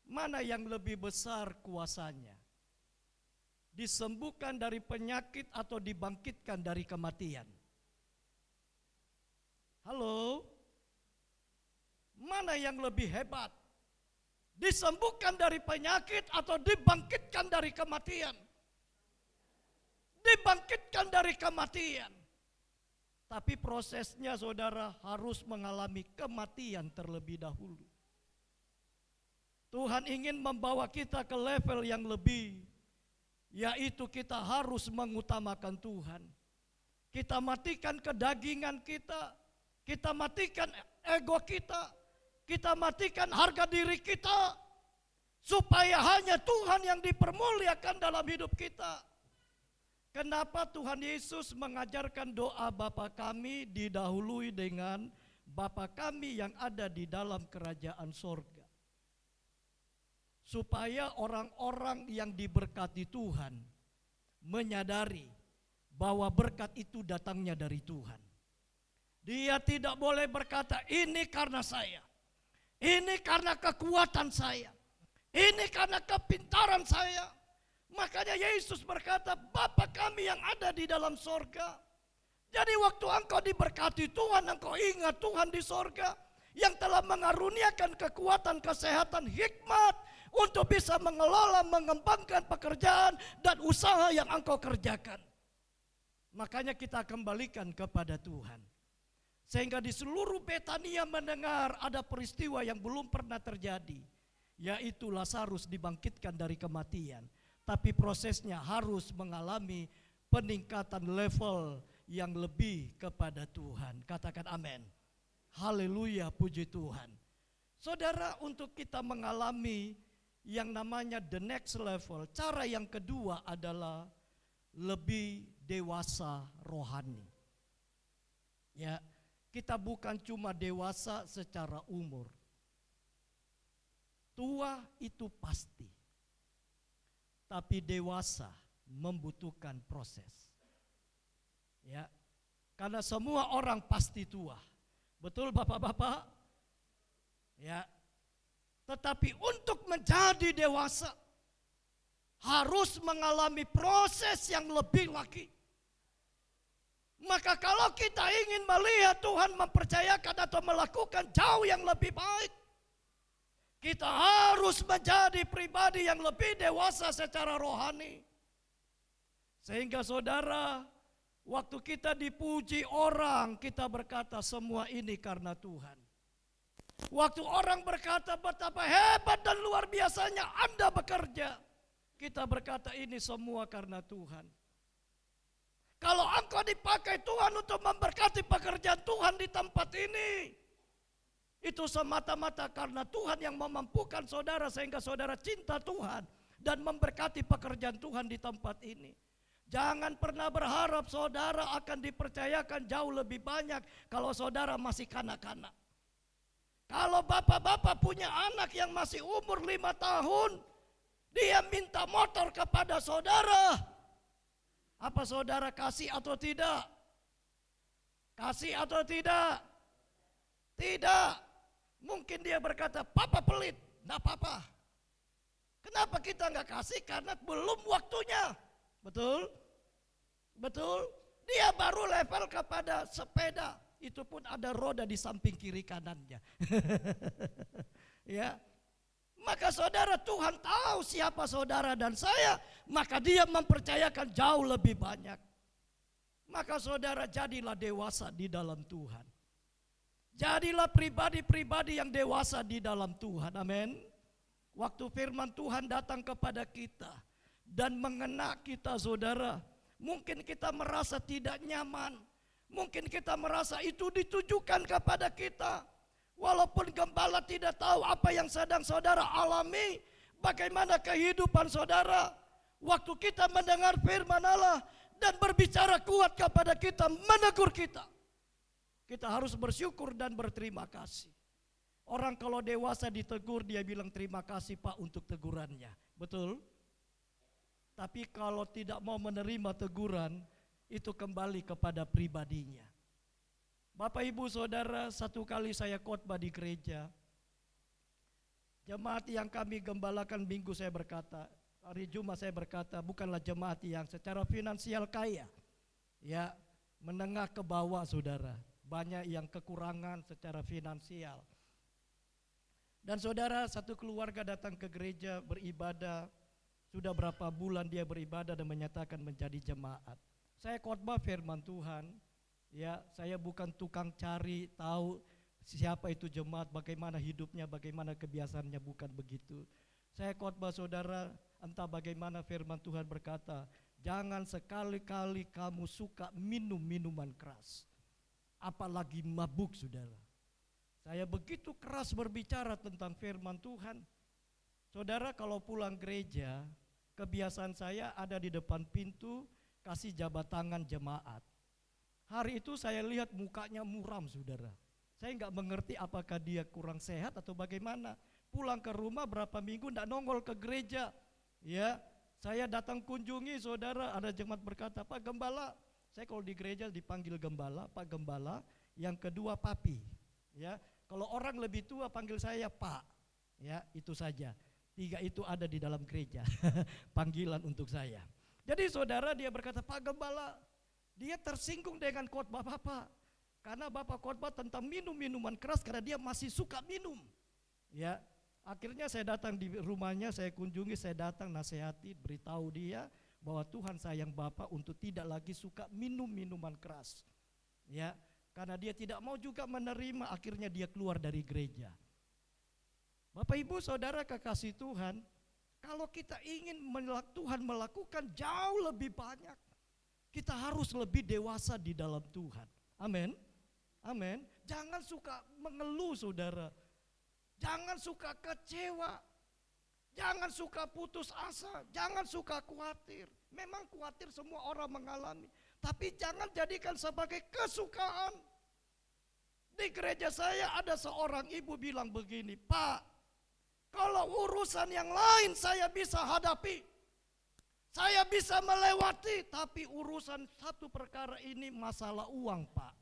mana yang lebih besar kuasanya? Disembuhkan dari penyakit atau dibangkitkan dari kematian? Halo? Mana yang lebih hebat? Disembuhkan dari penyakit atau dibangkitkan dari kematian? Dibangkitkan dari kematian. Tapi prosesnya saudara harus mengalami kematian terlebih dahulu. Tuhan ingin membawa kita ke level yang lebih, yaitu kita harus mengutamakan Tuhan. Kita matikan kedagingan kita matikan ego kita matikan harga diri kita, supaya hanya Tuhan yang dipermuliakan dalam hidup kita. Kenapa Tuhan Yesus mengajarkan doa Bapa kami didahului dengan Bapa kami yang ada di dalam kerajaan sorga? Supaya orang-orang yang diberkati Tuhan menyadari bahwa berkat itu datangnya dari Tuhan. Dia tidak boleh berkata ini karena saya, ini karena kekuatan saya, ini karena kepintaran saya. Makanya Yesus berkata, Bapa kami yang ada di dalam sorga. Jadi waktu engkau diberkati Tuhan, engkau ingat Tuhan di sorga yang telah mengaruniakan kekuatan, kesehatan, hikmat untuk bisa mengelola, mengembangkan pekerjaan dan usaha yang engkau kerjakan. Makanya kita kembalikan kepada Tuhan. Sehingga di seluruh Betania mendengar ada peristiwa yang belum pernah terjadi, yaitu Lazarus dibangkitkan dari kematian. tapi prosesnya harus mengalami peningkatan level yang lebih kepada Tuhan. Katakan amin. Haleluya, puji Tuhan. Saudara, untuk kita mengalami yang namanya the next level, cara yang kedua adalah lebih dewasa rohani. Ya, kita bukan cuma dewasa secara umur. Tua itu pasti. Tapi dewasa membutuhkan proses. Ya. Karena semua orang pasti tua. Betul Bapak-bapak? Ya. Tetapi untuk menjadi dewasa harus mengalami proses yang lebih lagi. Maka kalau kita ingin melihat Tuhan mempercayakan atau melakukan jauh yang lebih baik, kita harus menjadi pribadi yang lebih dewasa secara rohani. Sehingga saudara, waktu kita dipuji orang, kita berkata semua ini karena Tuhan. Waktu orang berkata betapa hebat dan luar biasanya Anda bekerja, kita berkata ini semua karena Tuhan. Kalau engkau dipakai Tuhan untuk memberkati pekerjaan Tuhan di tempat ini, itu semata-mata karena Tuhan yang memampukan saudara sehingga saudara cinta Tuhan dan memberkati pekerjaan Tuhan di tempat ini. Jangan pernah berharap saudara akan dipercayakan jauh lebih banyak kalau saudara masih kanak-kanak. Kalau bapak-bapak punya anak yang masih umur 5 tahun, dia minta motor kepada saudara. Apa saudara kasih atau tidak? Kasih atau tidak? Tidak. Mungkin dia berkata, papa pelit. Tidak apa-apa. Kenapa kita nggak kasih? Karena belum waktunya. Betul? Betul? Dia baru level kepada sepeda. Itu pun ada roda di samping kiri kanannya. Ya. Maka saudara, Tuhan tahu siapa saudara dan saya, maka dia mempercayakan jauh lebih banyak. Maka saudara, jadilah dewasa di dalam Tuhan. Jadilah pribadi-pribadi yang dewasa di dalam Tuhan. Amin. Waktu firman Tuhan datang kepada kita dan mengena kita saudara, mungkin kita merasa tidak nyaman. Mungkin kita merasa itu ditujukan kepada kita. Walaupun gembala tidak tahu apa yang sedang saudara alami, bagaimana kehidupan saudara. Waktu kita mendengar firman Allah dan berbicara kuat kepada kita, menegur kita, kita harus bersyukur dan berterima kasih. Orang kalau dewasa ditegur, dia bilang terima kasih Pak untuk tegurannya. Betul? Tapi kalau tidak mau menerima teguran, itu kembali kepada pribadinya. Bapak Ibu Saudara, satu kali saya khotbah di gereja. Jemaat yang kami gembalakan minggu saya berkata, hari Jumat saya berkata, bukanlah jemaat yang secara finansial kaya. Ya, menengah ke bawah saudara. Banyak yang kekurangan secara finansial. Dan saudara, satu keluarga datang ke gereja beribadah. Sudah berapa bulan dia beribadah dan menyatakan menjadi jemaat. Saya khotbah firman Tuhan. Ya, saya bukan tukang cari tahu siapa itu jemaat, bagaimana hidupnya, bagaimana kebiasaannya, bukan begitu. Saya khotbah saudara, entah bagaimana firman Tuhan berkata, jangan sekali-kali kamu suka minum minuman keras, apalagi mabuk saudara. Saya begitu keras berbicara tentang firman Tuhan. Saudara, kalau pulang gereja, kebiasaan saya ada di depan pintu kasih jabat tangan jemaat. Hari itu saya lihat mukanya muram saudara. Saya nggak mengerti apakah dia kurang sehat atau bagaimana. Pulang ke rumah berapa minggu nggak nongol ke gereja. Ya, saya datang kunjungi saudara, ada jemaat berkata, Pak Gembala. Saya kalau di gereja dipanggil Gembala, Pak Gembala. Yang kedua Papi. Ya, kalau orang lebih tua panggil saya Pak. Ya, itu saja. 3 itu ada di dalam gereja. Panggilan untuk saya. Jadi saudara, dia berkata, Pak Gembala, dia tersinggung dengan khotbah Bapak. Karena Bapak khotbah tentang minum minuman keras karena dia masih suka minum. Ya, akhirnya saya datang di rumahnya, saya kunjungi, saya datang nasihati, beritahu dia bahwa Tuhan sayang Bapak untuk tidak lagi suka minum minuman keras. Ya, karena dia tidak mau juga menerima, akhirnya dia keluar dari gereja. Bapak Ibu Saudara kekasih Tuhan, Kalau kita ingin Tuhan melakukan jauh lebih banyak, kita harus lebih dewasa di dalam Tuhan. Amin. Amin. Jangan suka mengeluh, saudara. Jangan suka kecewa. Jangan suka putus asa. Jangan suka khawatir. Memang khawatir semua orang mengalami. Tapi jangan jadikan sebagai kesukaan. Di gereja saya ada seorang ibu bilang begini, Pak, kalau urusan yang lain saya bisa hadapi. Saya bisa melewati, tapi urusan satu perkara ini masalah uang, Pak.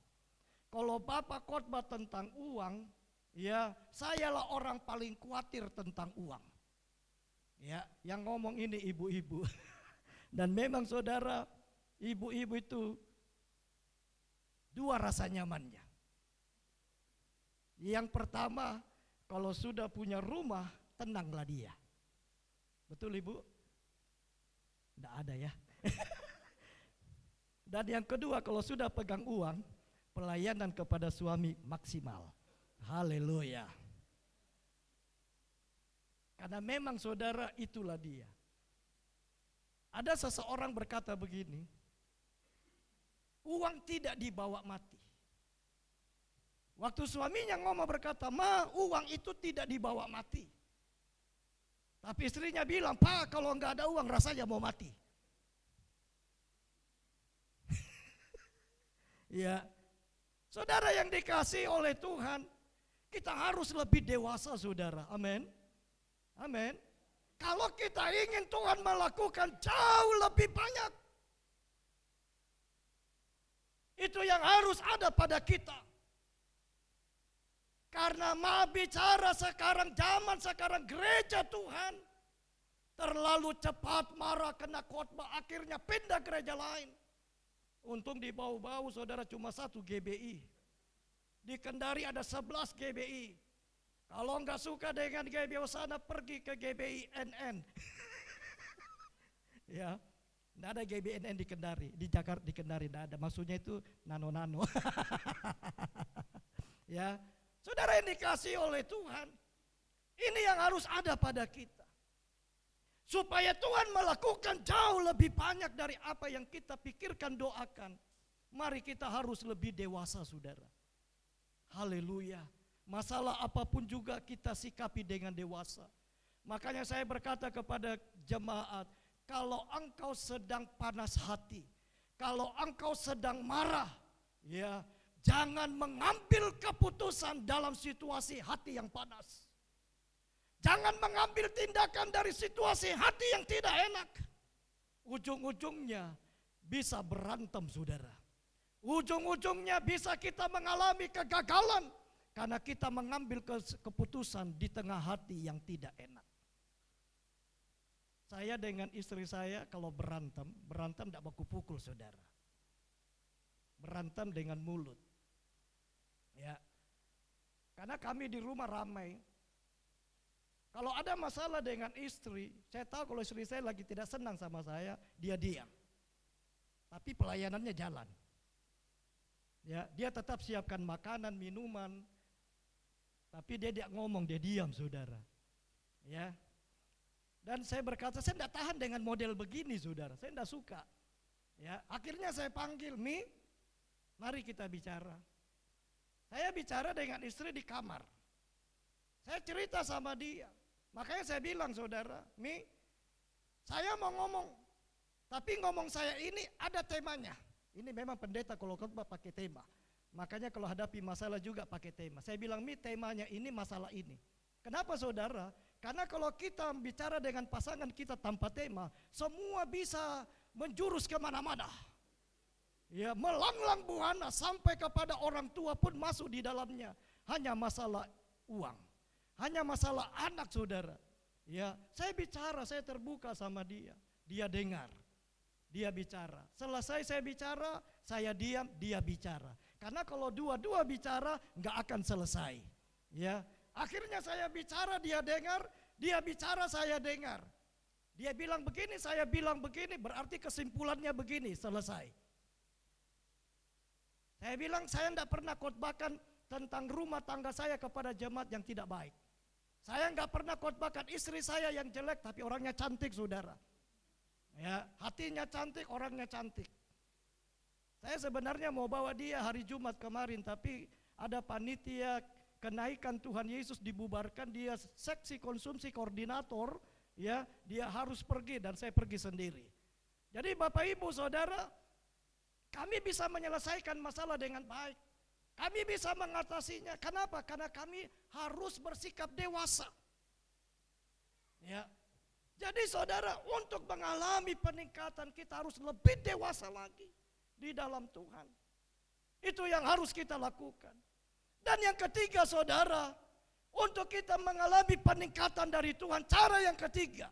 Kalau Bapak khotbah tentang uang, ya, sayalah orang paling khawatir tentang uang. Ya, yang ngomong ini ibu-ibu. Dan memang saudara, ibu-ibu itu dua rasa nyamannya. Yang pertama, kalau sudah punya rumah, tenanglah dia. Betul ibu? Tidak ada ya. Dan yang kedua, kalau sudah pegang uang, pelayanan kepada suami maksimal. Haleluya. Karena memang saudara, itulah dia. Ada seseorang berkata begini, uang tidak dibawa mati. Waktu suaminya ngomong berkata, Ma, uang itu tidak dibawa mati. Tapi istrinya bilang, Pak, kalau enggak ada uang rasanya mau mati. Ya, saudara yang dikasihi oleh Tuhan, kita harus lebih dewasa, saudara. Amin. Amin. Kalau kita ingin Tuhan melakukan jauh lebih banyak, itu yang harus ada pada kita. Karena mau bicara sekarang, zaman sekarang gereja Tuhan terlalu cepat marah kena khotbah, akhirnya pindah gereja lain. Untung di bau-bau saudara cuma 1 GBI. Di Kendari ada 11 GBI. Kalau enggak suka dengan GBI sana, pergi ke GBI NN. Ya, enggak ada GBI NN di Kendari. Di Jakarta, di Kendari enggak ada. Maksudnya itu nano-nano. Ya, saudara yang dikasihi oleh Tuhan, ini yang harus ada pada kita. Supaya Tuhan melakukan jauh lebih banyak dari apa yang kita pikirkan, doakan. Mari kita harus lebih dewasa, saudara. Haleluya. Masalah apapun juga kita sikapi dengan dewasa. Makanya saya berkata kepada jemaat, kalau engkau sedang panas hati, kalau engkau sedang marah, ya, jangan mengambil keputusan dalam situasi hati yang panas. Jangan mengambil tindakan dari situasi hati yang tidak enak. Ujung-ujungnya bisa berantem, saudara. Ujung-ujungnya bisa kita mengalami kegagalan karena kita mengambil keputusan di tengah hati yang tidak enak. Saya dengan istri saya kalau berantem tidak baku-pukul, saudara. Berantem dengan mulut. Ya. Karena kami di rumah ramai. Kalau ada masalah dengan istri, saya tahu kalau istri saya lagi tidak senang sama saya, dia diam. Tapi pelayanannya jalan. Ya, dia tetap siapkan makanan, minuman. Tapi dia tidak ngomong, dia diam, saudara. Ya. Dan saya berkata, saya tidak tahan dengan model begini, saudara. Saya tidak suka. Ya, akhirnya saya panggil, Mi, mari kita bicara. Saya bicara dengan istri di kamar. Saya cerita sama dia. Makanya saya bilang, saudara, Mi, saya mau ngomong, tapi ngomong saya ini ada temanya. Ini memang pendeta kalau khotbah pakai tema. Makanya kalau hadapi masalah juga pakai tema. Saya bilang, Mi, temanya ini masalah ini. Kenapa, saudara? Karena kalau kita bicara dengan pasangan kita tanpa tema, semua bisa menjurus kemana-mana. Ya, melanglang buana sampai kepada orang tua pun masuk di dalamnya. Hanya masalah uang. Hanya masalah anak, saudara. Ya, saya bicara, saya terbuka sama dia. Dia dengar. Dia bicara. Selesai saya bicara, saya diam, dia bicara. Karena kalau dua-dua bicara, nggak akan selesai. Ya, akhirnya saya bicara, dia dengar. Dia bicara, saya dengar. Dia bilang begini, saya bilang begini, berarti kesimpulannya begini, selesai. Saya bilang, saya tidak pernah khotbahkan tentang rumah tangga saya kepada jemaat yang tidak baik. Saya nggak pernah khotbahkan istri saya yang jelek, tapi orangnya cantik, saudara. Ya, hatinya cantik, orangnya cantik. Saya sebenarnya mau bawa dia hari Jumat kemarin, tapi ada panitia kenaikan Tuhan Yesus dibubarkan, dia seksi konsumsi koordinator, ya, dia harus pergi dan saya pergi sendiri. Jadi Bapak Ibu Saudara, kami bisa menyelesaikan masalah dengan baik. Kami bisa mengatasinya. Kenapa? Karena kami harus bersikap dewasa. Ya. Jadi saudara, untuk mengalami peningkatan kita harus lebih dewasa lagi di dalam Tuhan. Itu yang harus kita lakukan. Dan yang ketiga saudara, untuk kita mengalami peningkatan dari Tuhan, cara yang ketiga,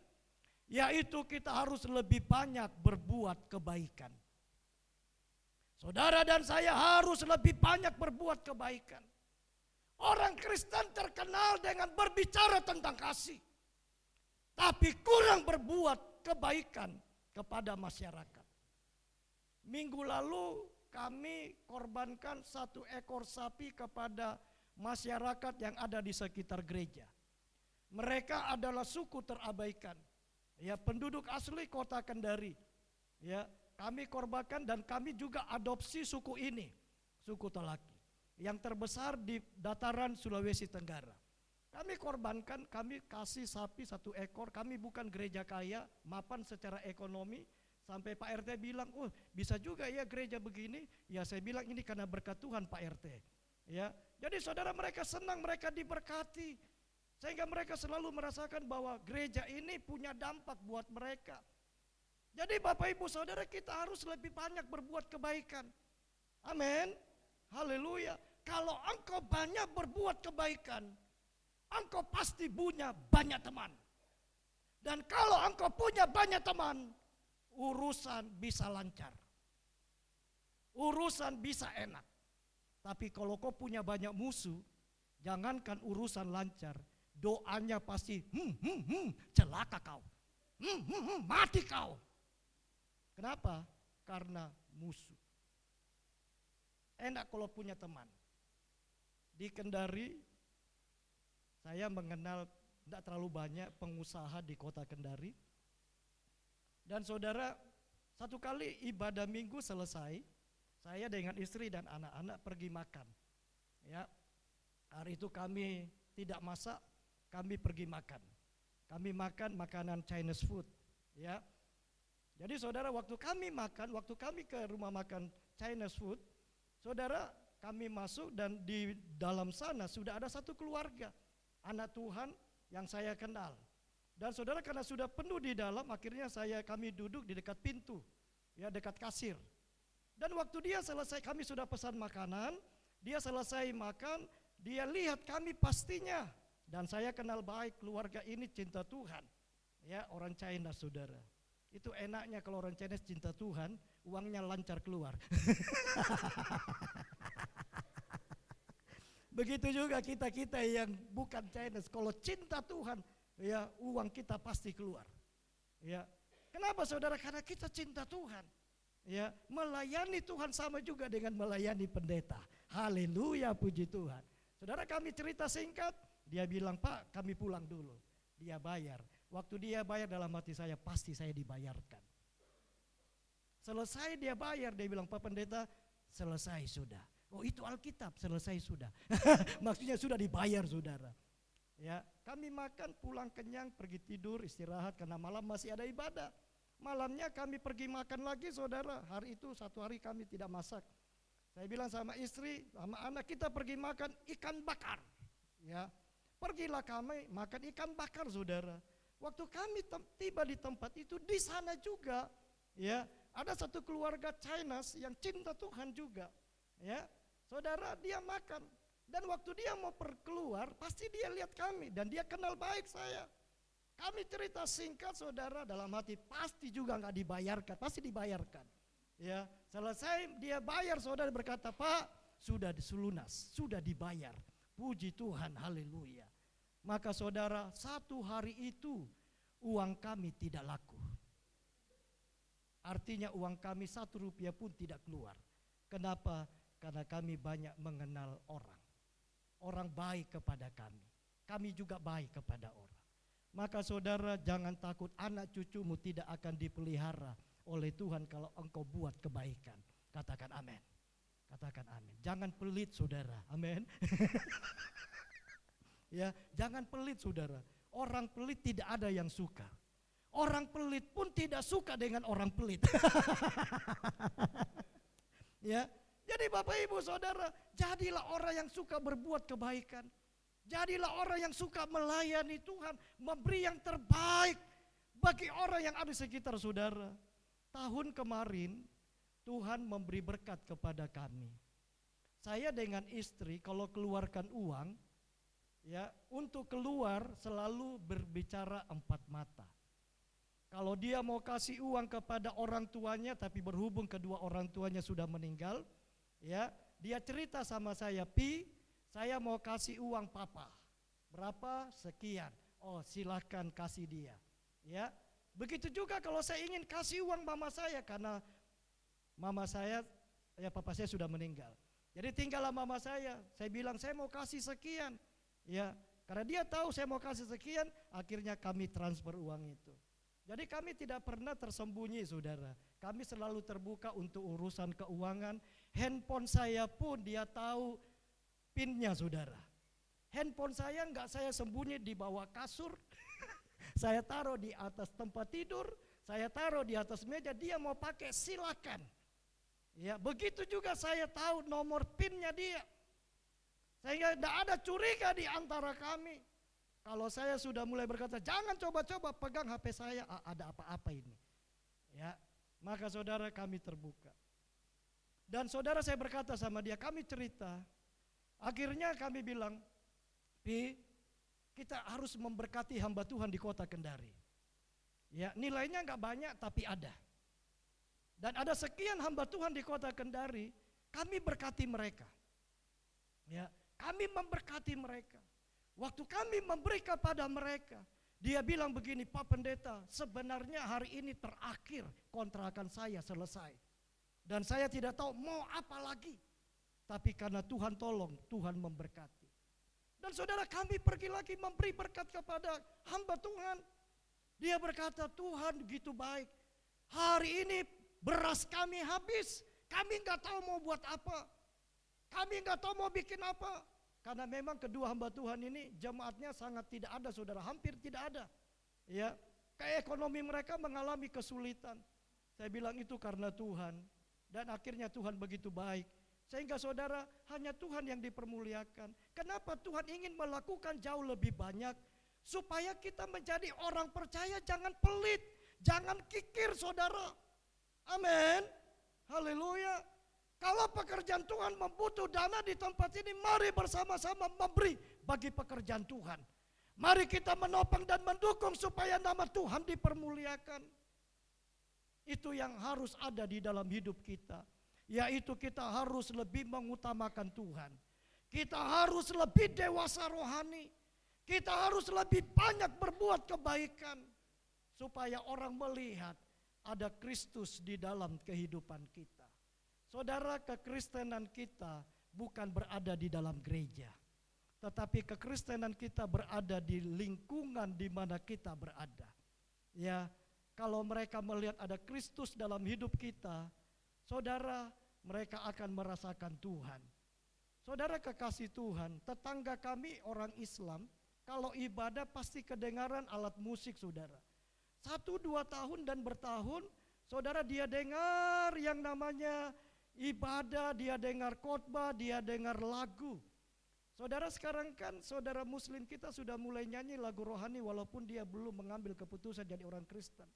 yaitu kita harus lebih banyak berbuat kebaikan. Saudara dan saya harus lebih banyak berbuat kebaikan. Orang Kristen terkenal dengan berbicara tentang kasih, tapi kurang berbuat kebaikan kepada masyarakat. Minggu lalu kami korbankan 1 ekor sapi kepada masyarakat yang ada di sekitar gereja. Mereka adalah suku terabaikan, ya, penduduk asli kota Kendari. Ya, kami korbankan dan kami juga adopsi suku ini, suku Telaki, yang terbesar di dataran Sulawesi Tenggara. Kami korbankan, kami kasih sapi 1 ekor, kami bukan gereja kaya, mapan secara ekonomi. Sampai Pak RT bilang, oh bisa juga ya gereja begini. Ya saya bilang ini karena berkat Tuhan Pak RT. Ya, jadi saudara, mereka senang, mereka diberkati. Sehingga mereka selalu merasakan bahwa gereja ini punya dampak buat mereka. Jadi Bapak Ibu Saudara, kita harus lebih banyak berbuat kebaikan. Amin. Haleluya. Kalau engkau banyak berbuat kebaikan, engkau pasti punya banyak teman. Dan kalau engkau punya banyak teman, urusan bisa lancar. Urusan bisa enak. Tapi kalau kau punya banyak musuh, jangankan urusan lancar, doanya pasti celaka kau. Mati kau. Kenapa? Karena musuh. Enak kalau punya teman. Di Kendari, saya mengenal tidak terlalu banyak pengusaha di kota Kendari. Dan saudara, satu kali ibadah minggu selesai, saya dengan istri dan anak-anak pergi makan. Ya, hari itu kami tidak masak, kami pergi makan. Kami makan makanan Chinese food. Ya. Jadi saudara, waktu kami makan, waktu kami ke rumah makan Chinese food, saudara, kami masuk dan di dalam sana sudah ada satu keluarga, anak Tuhan yang saya kenal. Dan saudara, karena sudah penuh di dalam, akhirnya kami duduk di dekat pintu, ya, dekat kasir. Dan waktu dia selesai, kami sudah pesan makanan, dia selesai makan, dia lihat kami pastinya. Dan saya kenal baik keluarga ini cinta Tuhan, ya, orang China saudara. Itu enaknya kalau orang Chinese cinta Tuhan, uangnya lancar keluar. Begitu juga kita yang bukan Chinese, kalau cinta Tuhan, ya, uang kita pasti keluar. Ya. Kenapa saudara? Karena kita cinta Tuhan. Ya, melayani Tuhan sama juga dengan melayani pendeta. Haleluya, puji Tuhan. Saudara, kami cerita singkat, dia bilang, "Pak, kami pulang dulu." Dia bayar. Waktu dia bayar, dalam hati saya, pasti saya dibayarkan. Selesai dia bayar, dia bilang, "Pak Pendeta, selesai sudah." Oh, itu Alkitab, selesai sudah. Maksudnya sudah dibayar saudara. Ya, kami makan, pulang kenyang, pergi tidur, istirahat karena malam masih ada ibadah. Malamnya kami pergi makan lagi saudara. Hari itu 1 hari kami tidak masak. Saya bilang sama istri, sama anak, kita pergi makan ikan bakar. Ya, pergilah kami makan ikan bakar saudara. Waktu kami tiba di tempat itu, di sana juga, ya, ada satu keluarga Chinese yang cinta Tuhan juga, ya, saudara, dia makan. Dan waktu dia mau keluar, pasti dia lihat kami dan dia kenal baik saya. Kami cerita singkat saudara, dalam hati pasti juga nggak dibayarkan, pasti dibayarkan. Ya, selesai dia bayar, saudara berkata, "Pak, sudah lunas, sudah dibayar." Puji Tuhan, haleluya. Maka saudara, 1 hari itu uang kami tidak laku. Artinya uang kami 1 rupiah pun tidak keluar. Kenapa? Karena kami banyak mengenal orang. Orang baik kepada kami. kami juga baik kepada orang. Maka saudara jangan takut, anak cucumu tidak akan dipelihara oleh Tuhan kalau engkau buat kebaikan. Katakan amin. Katakan amin. Jangan pelit saudara. Amin. Ya, jangan pelit saudara. Orang pelit tidak ada yang suka. Orang pelit pun tidak suka dengan orang pelit. Ya, jadi Bapak Ibu Saudara, jadilah orang yang suka berbuat kebaikan. Jadilah orang yang suka melayani Tuhan, memberi yang terbaik bagi orang yang ada di sekitar saudara. Tahun kemarin Tuhan memberi berkat kepada kami. Saya dengan istri kalau keluarkan uang, ya, untuk keluar selalu berbicara empat mata. Kalau dia mau kasih uang kepada orang tuanya tapi berhubung kedua orang tuanya sudah meninggal, ya, dia cerita sama saya, "Pi, saya mau kasih uang papa. Berapa? Sekian. Oh, silahkan kasih dia." Ya. Begitu juga kalau saya ingin kasih uang mama saya, karena mama saya, ya papa saya sudah meninggal. Jadi tinggallah mama saya bilang saya mau kasih sekian. Ya, karena dia tahu saya mau kasih sekian, akhirnya kami transfer uang itu. Jadi kami tidak pernah tersembunyi saudara. Kami selalu terbuka untuk urusan keuangan. Handphone saya pun dia tahu pinnya saudara. Handphone saya enggak saya sembunyi di bawah kasur. Saya taruh di atas tempat tidur, saya taruh di atas meja, dia mau pakai silakan. Ya, begitu juga saya tahu nomor pinnya dia. Sehingga tidak ada curiga di antara kami. Kalau saya sudah mulai berkata, jangan coba-coba pegang HP saya, ada apa-apa ini. Ya, maka saudara kami terbuka. Dan saudara saya berkata sama dia, kami cerita. Akhirnya kami bilang, "Pi, kita harus memberkati hamba Tuhan di kota Kendari. Ya, nilainya enggak banyak tapi ada. Dan ada sekian hamba Tuhan di kota Kendari, kami berkati mereka. Ya, kami memberkati mereka. Waktu kami memberi kepada mereka, dia bilang begini, "Pak Pendeta, sebenarnya hari ini terakhir kontrakan saya selesai. Dan saya tidak tahu mau apa lagi. Tapi karena Tuhan tolong, Tuhan memberkati." Dan saudara kami pergi lagi memberi berkat kepada hamba Tuhan. Dia berkata, "Tuhan begitu baik. Hari ini beras kami habis. Kami enggak tahu mau buat apa. Kami enggak tahu mau bikin apa." Karena memang kedua hamba Tuhan ini jemaatnya sangat tidak ada saudara, hampir tidak ada. Ya, kayak ekonomi mereka mengalami kesulitan. Saya bilang itu karena Tuhan. Dan akhirnya Tuhan begitu baik. Sehingga saudara hanya Tuhan yang dipermuliakan. Kenapa Tuhan ingin melakukan jauh lebih banyak? Supaya kita menjadi orang percaya, jangan pelit, jangan kikir saudara. Amin. Haleluya. Kalau pekerjaan Tuhan membutuh dana di tempat ini, mari bersama-sama memberi bagi pekerjaan Tuhan. Mari kita menopang dan mendukung supaya nama Tuhan dipermuliakan. Itu yang harus ada di dalam hidup kita. Yaitu kita harus lebih mengutamakan Tuhan. Kita harus lebih dewasa rohani. Kita harus lebih banyak berbuat kebaikan. Supaya orang melihat ada Kristus di dalam kehidupan kita. Saudara, kekristenan kita bukan berada di dalam gereja. Tetapi kekristenan kita berada di lingkungan di mana kita berada. Ya, kalau mereka melihat ada Kristus dalam hidup kita, saudara, mereka akan merasakan Tuhan. Saudara kekasih Tuhan, tetangga kami orang Islam, kalau ibadah pasti kedengaran alat musik saudara. 1-2 tahun dan bertahun, saudara dia dengar yang namanya ibadah, dia dengar khotbah, dia dengar lagu. Saudara sekarang kan saudara muslim kita sudah mulai nyanyi lagu rohani walaupun dia belum mengambil keputusan jadi orang Kristen.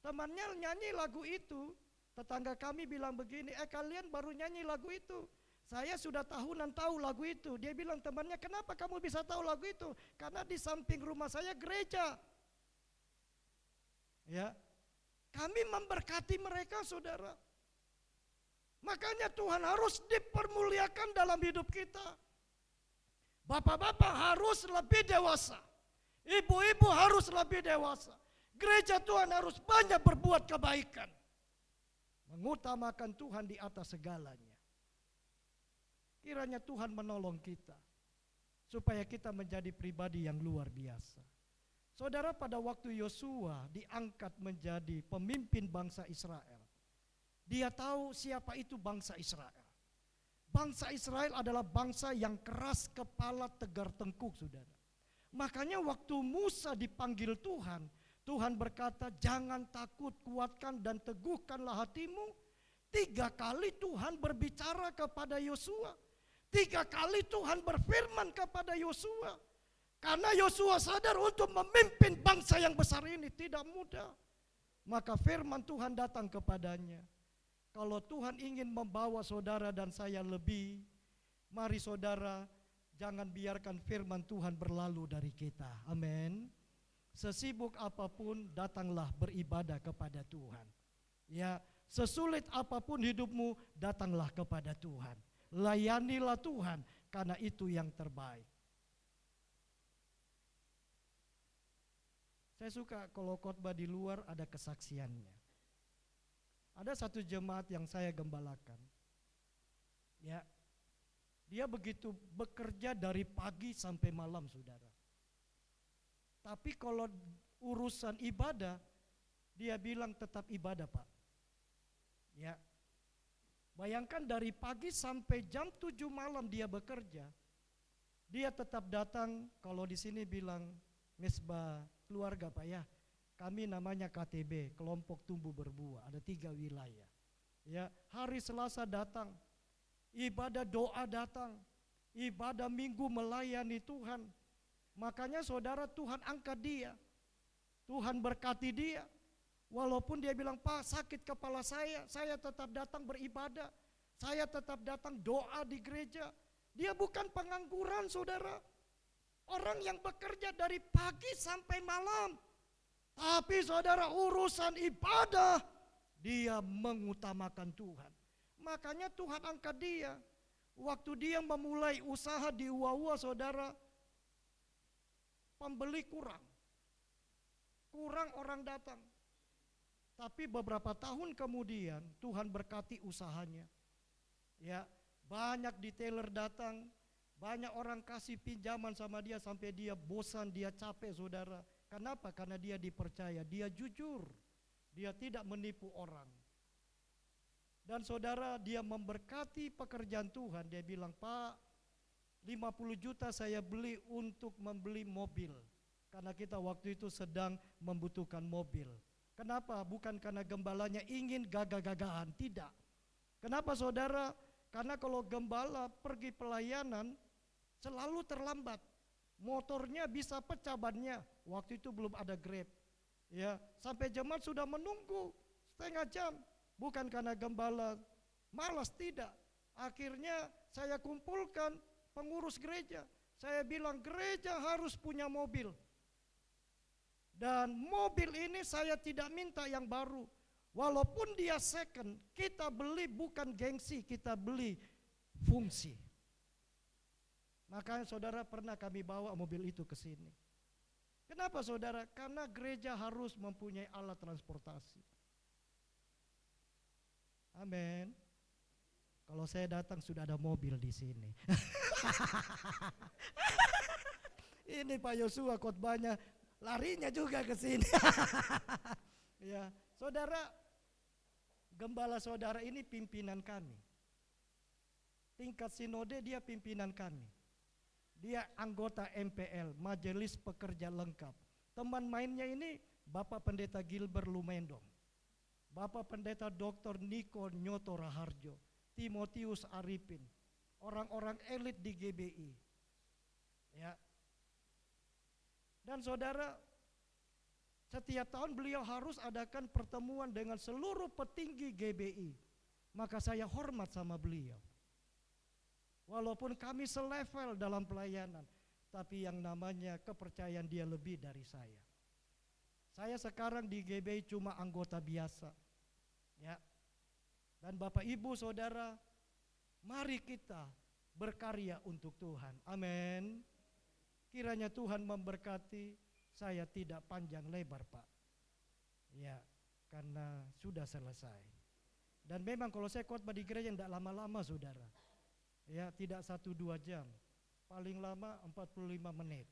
Temannya nyanyi lagu itu, tetangga kami bilang begini, kalian baru nyanyi lagu itu. Saya sudah tahunan tahu lagu itu. Dia bilang temannya, "Kenapa kamu bisa tahu lagu itu?" "Karena di samping rumah saya gereja." Ya, kami memberkati mereka saudara. Makanya Tuhan harus dipermuliakan dalam hidup kita. Bapak-bapak harus lebih dewasa. Ibu-ibu harus lebih dewasa. Gereja Tuhan harus banyak berbuat kebaikan. Mengutamakan Tuhan di atas segalanya. Kiranya Tuhan menolong kita. supaya kita menjadi pribadi yang luar biasa. Saudara, pada waktu Yosua diangkat menjadi pemimpin bangsa Israel, dia tahu siapa itu bangsa Israel. Bangsa Israel adalah bangsa yang keras kepala, tegar tengkuk, saudara. Makanya waktu Musa dipanggil Tuhan, Tuhan berkata, jangan takut, kuatkan dan teguhkanlah hatimu. 3 kali Tuhan berbicara kepada Yosua. 3 kali Tuhan berfirman kepada Yosua. Karena Yosua sadar untuk memimpin bangsa yang besar ini tidak mudah. Maka firman Tuhan datang kepadanya. Kalau Tuhan ingin membawa saudara dan saya lebih, mari saudara, jangan biarkan firman Tuhan berlalu dari kita. Amin. Sesibuk apapun, datanglah beribadah kepada Tuhan. Ya, sesulit apapun hidupmu, datanglah kepada Tuhan. Layanilah Tuhan, karena itu yang terbaik. Saya suka kalau khotbah di luar ada kesaksiannya. Ada satu jemaat yang saya gembalakan. Ya, dia begitu bekerja dari pagi sampai malam, saudara. Tapi kalau urusan ibadah, dia bilang tetap ibadah, Pak. Ya, bayangkan dari pagi sampai jam 7 malam dia bekerja. Dia tetap datang, kalau di sini bilang mesbah keluarga, Pak ya. Kami namanya KTB, kelompok tumbuh berbuah, ada 3 wilayah. Ya, hari Selasa datang, ibadah doa datang, ibadah Minggu melayani Tuhan. Makanya saudara, Tuhan angkat dia, Tuhan berkati dia. Walaupun dia bilang, Pak sakit kepala saya tetap datang beribadah, saya tetap datang doa di gereja. Dia bukan pengangguran, saudara. Orang yang bekerja dari pagi sampai malam. Tapi saudara, urusan ibadah, dia mengutamakan Tuhan. Makanya Tuhan angkat dia. Waktu dia memulai usaha di Uwa-Uwa, saudara, pembeli kurang orang datang. Tapi beberapa tahun kemudian Tuhan berkati usahanya. Ya, banyak detailer datang, banyak orang kasih pinjaman sama dia sampai dia bosan, dia capek, saudara. Kenapa? Karena dia dipercaya, dia jujur, dia tidak menipu orang. Dan saudara, dia memberkati pekerjaan Tuhan. Dia bilang, Pak, 50 juta saya beli untuk membeli mobil. Karena kita waktu itu sedang membutuhkan mobil. Kenapa? Bukan karena gembalanya ingin gagah-gagahan, tidak. Kenapa saudara? Karena kalau gembala pergi pelayanan selalu terlambat. Motornya bisa pecah bannya. Waktu itu belum ada Grab. Ya, sampai jemaat sudah menunggu setengah jam. Bukan karena gembala malas, tidak. Akhirnya saya kumpulkan pengurus gereja. Saya bilang gereja harus punya mobil. Dan mobil ini saya tidak minta yang baru. Walaupun dia second, kita beli bukan gengsi, kita beli fungsi. Makanya saudara, pernah kami bawa mobil itu ke sini. Kenapa saudara? Karena gereja harus mempunyai alat transportasi. Amin. Kalau saya datang sudah ada mobil di sini. Ini Pak Yosua khotbahnya larinya juga ke sini. Ya, saudara, gembala saudara ini pimpinan kami. Tingkat sinode dia pimpinan kami. Dia anggota MPL, Majelis Pekerja Lengkap. Teman mainnya ini Bapak Pendeta Gilbert Lumendong, Bapak Pendeta Dr. Niko Nyoto Raharjo, Timotius Arifin, orang-orang elit di GBI. Ya. Dan saudara, setiap tahun beliau harus adakan pertemuan dengan seluruh petinggi GBI. Maka saya hormat sama beliau. Walaupun kami selevel dalam pelayanan, tapi yang namanya kepercayaan dia lebih dari saya. Saya sekarang di GBI cuma anggota biasa. Ya. Dan Bapak Ibu Saudara, mari kita berkarya untuk Tuhan. Amin. Kiranya Tuhan memberkati. Saya tidak panjang lebar, Pak. Ya, karena sudah selesai. Dan memang kalau saya khotbah di gereja tidak lama-lama, saudara. Ya, tidak 1-2 jam. paling lama 45 menit.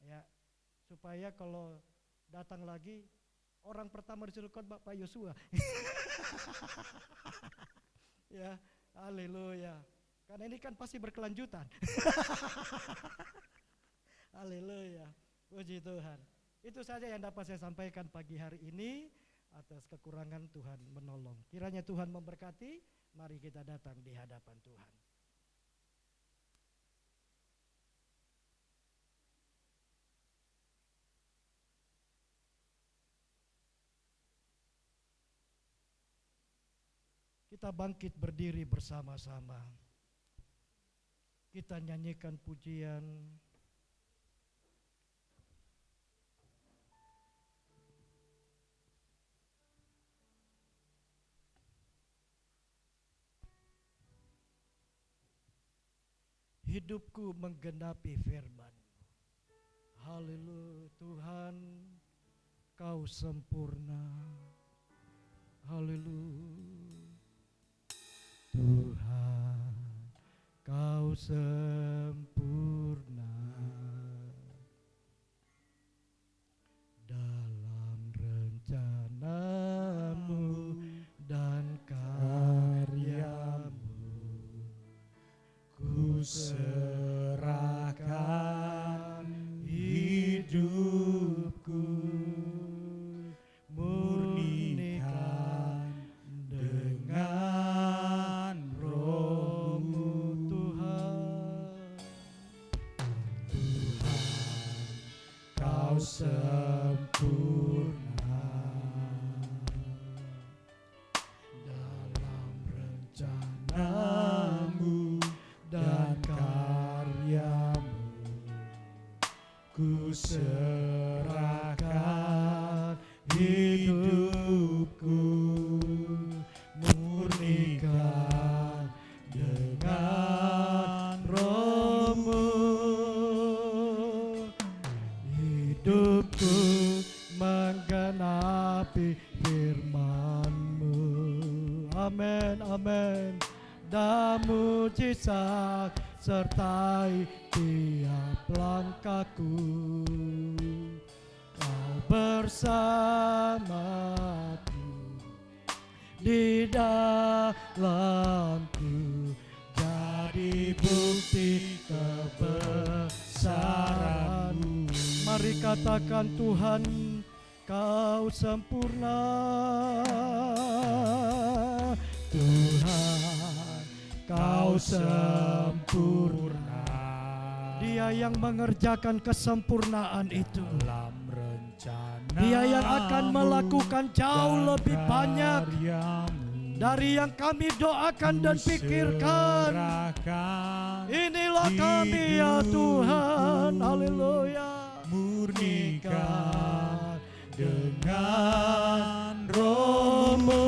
Ya, supaya kalau datang lagi orang pertama disuruh khotbah Pak Yosua. Ya, haleluya. Karena ini kan pasti berkelanjutan. Haleluya. Puji Tuhan. Itu saja yang dapat saya sampaikan pagi hari ini. Atas kekurangan Tuhan menolong. Kiranya Tuhan memberkati. Mari kita datang di hadapan Tuhan. Kita bangkit berdiri bersama-sama. Kita nyanyikan pujian. Hidupku menggenapi firman. Haleluya, Tuhan, Kau sempurna. Haleluya. Tuhan, Kau sempurna dalam rencana-Mu dan karya-Mu. Ku serahkan hidupku, murnikan dengan Roh-Mu Tuhan. Tuhan, Kau sempurna dalam rencana-Mu dan karya-Mu. Ku serahkan hidupku, murnikan dengan Roh-Mu. Hidupku menggenapi firman-Mu. Amin, amin. Dan mujizat sertai tiap langkahku. Kau bersamaku di dalamku, jadi bukti kebesaran-Mu. Mari katakan, Tuhan, Kau sempurna. Tuhan, Kau sempurna. Dia yang mengerjakan kesempurnaan itu. Dia yang akan melakukan jauh lebih banyak dari yang kami doakan dan pikirkan. Inilah kami ya Tuhan. Haleluya. Murnikan dengan Roh-Mu.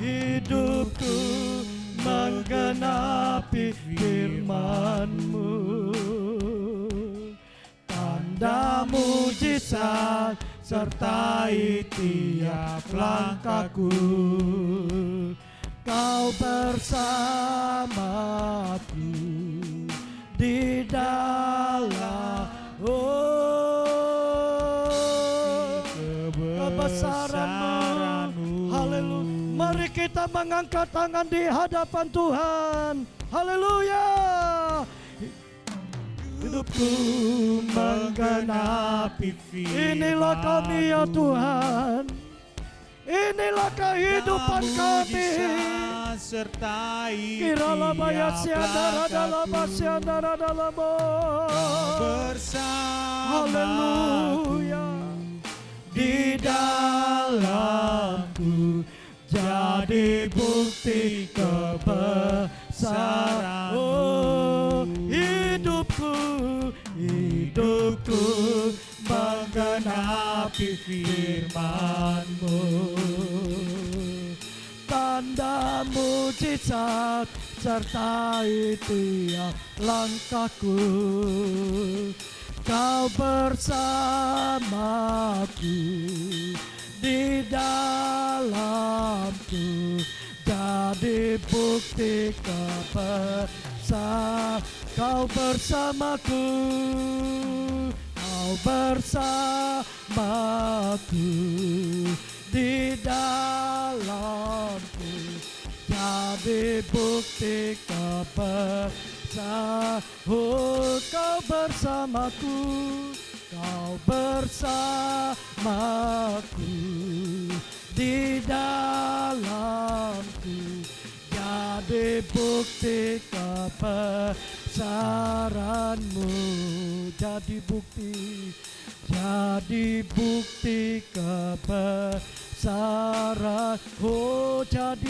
Hidupku menggenapi firman-Mu. Tanda mujizat sertai tiap langkahku. Kau bersamaku di dalam kebesaran-Mu. Haleluya. Mari kita mengangkat tangan di hadapan Tuhan. Haleluya. Hidupku menggenapi firman. Inilah kami ya Tuhan. Inilah kehidupan kami.
Sertai
Kirala bayasiandara dalam basyandara dalam haleluya. Di dalamku jadi bukti kebesaran. Oh, hidupku menggenapi firman-Mu. Tanda mujizat sertai tiap langkahku. Kau bersamaku di dalamku, jadi bukti kebesaran. Kau bersamaku, kau bersamaku, di dalamku, jadi bukti kebesaran. Oh, kau bersamaku, kau bersamaku, di dalamku, jadi bukti kebesaranmu. Jadi bukti kebesaran. Oh, jadi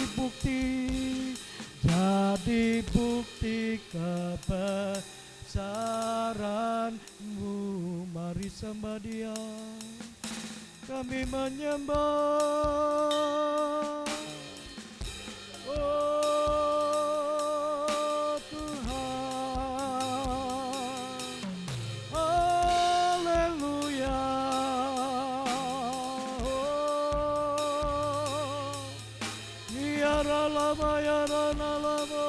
bukti kebesaranmu. Mari sembah Dia, kami menyembah. Oh Tuhan, haleluya. Ya Ralama, ya Ranalama.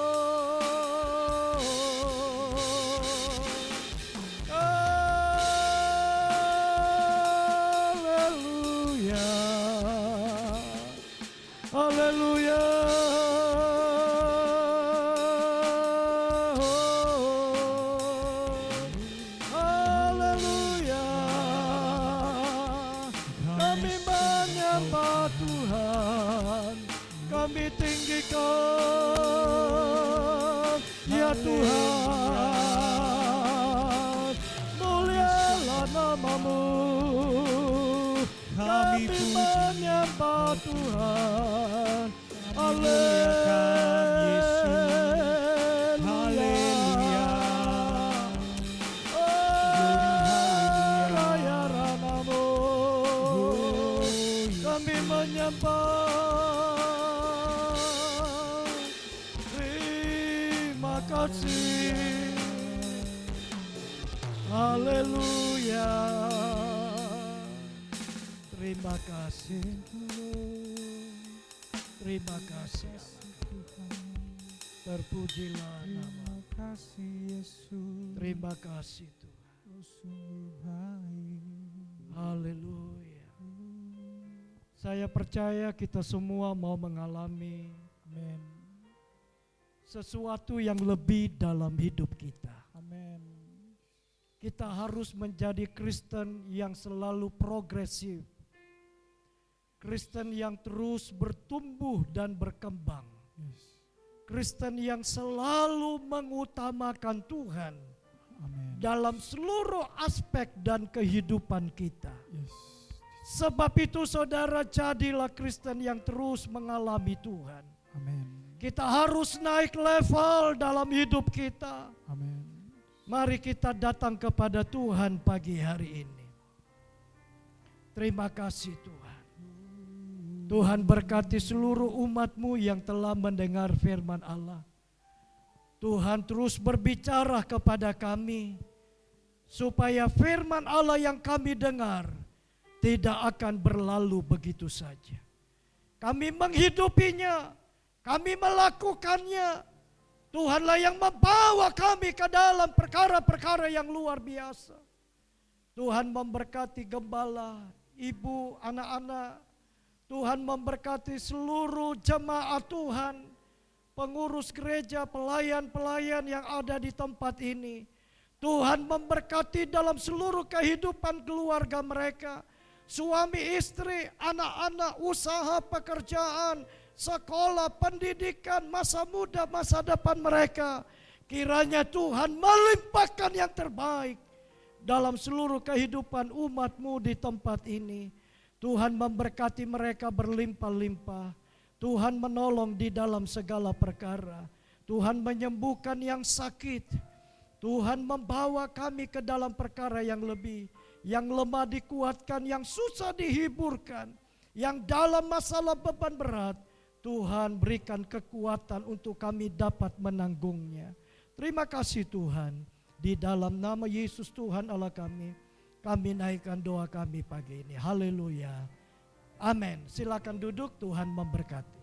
Haleluya. Haleluya. Kami menyembah Tuhan, kami tinggikan ya Tuhan, mulialah nama-Mu. Kami menyembah Tuhan. Haleluya. Oh, Raya Ranamu. Kami menyembah. Terima kasih. Haleluya. Terima kasih. Terima kasih Tuhan. Terpujilah nama.
Terima kasih Yesus.
Terima kasih Tuhan.
Kau sungguh baik.
Haleluya. Saya percaya kita semua mau mengalami
Amin.
sesuatu yang lebih dalam hidup kita.
Amin.
Kita harus menjadi Kristen yang selalu progresif. Kristen yang terus bertumbuh dan berkembang.
Yes.
Kristen yang selalu mengutamakan Tuhan
Amin.
dalam seluruh aspek dan kehidupan kita.
Yes.
Sebab itu saudara, jadilah Kristen yang terus mengalami Tuhan.
Amin.
Kita harus naik level dalam hidup kita.
Amin.
Mari kita datang kepada Tuhan pagi hari ini. Terima kasih Tuhan. Tuhan berkati seluruh umat-Mu yang telah mendengar firman Allah. Tuhan terus berbicara kepada kami, supaya firman Allah yang kami dengar tidak akan berlalu begitu saja. Kami menghidupinya, kami melakukannya. Tuhanlah yang membawa kami ke dalam perkara-perkara yang luar biasa. Tuhan memberkati gembala, ibu, anak-anak. Tuhan memberkati seluruh jemaat Tuhan, pengurus gereja, pelayan-pelayan yang ada di tempat ini. Tuhan memberkati dalam seluruh kehidupan keluarga mereka, suami istri, anak-anak, usaha, pekerjaan, sekolah, pendidikan, masa muda, masa depan mereka. Kiranya Tuhan melimpahkan yang terbaik dalam seluruh kehidupan umat-Mu di tempat ini. Tuhan memberkati mereka berlimpah-limpah. Tuhan menolong di dalam segala perkara. Tuhan menyembuhkan yang sakit. Tuhan membawa kami ke dalam perkara yang lebih. Yang lemah dikuatkan, yang susah dihiburkan. Yang dalam masalah beban berat, Tuhan berikan kekuatan untuk kami dapat menanggungnya. Terima kasih Tuhan. Di dalam nama Yesus Tuhan Allah kami naikkan doa kami pagi ini. Haleluya. Amin. Silakan duduk, Tuhan memberkati.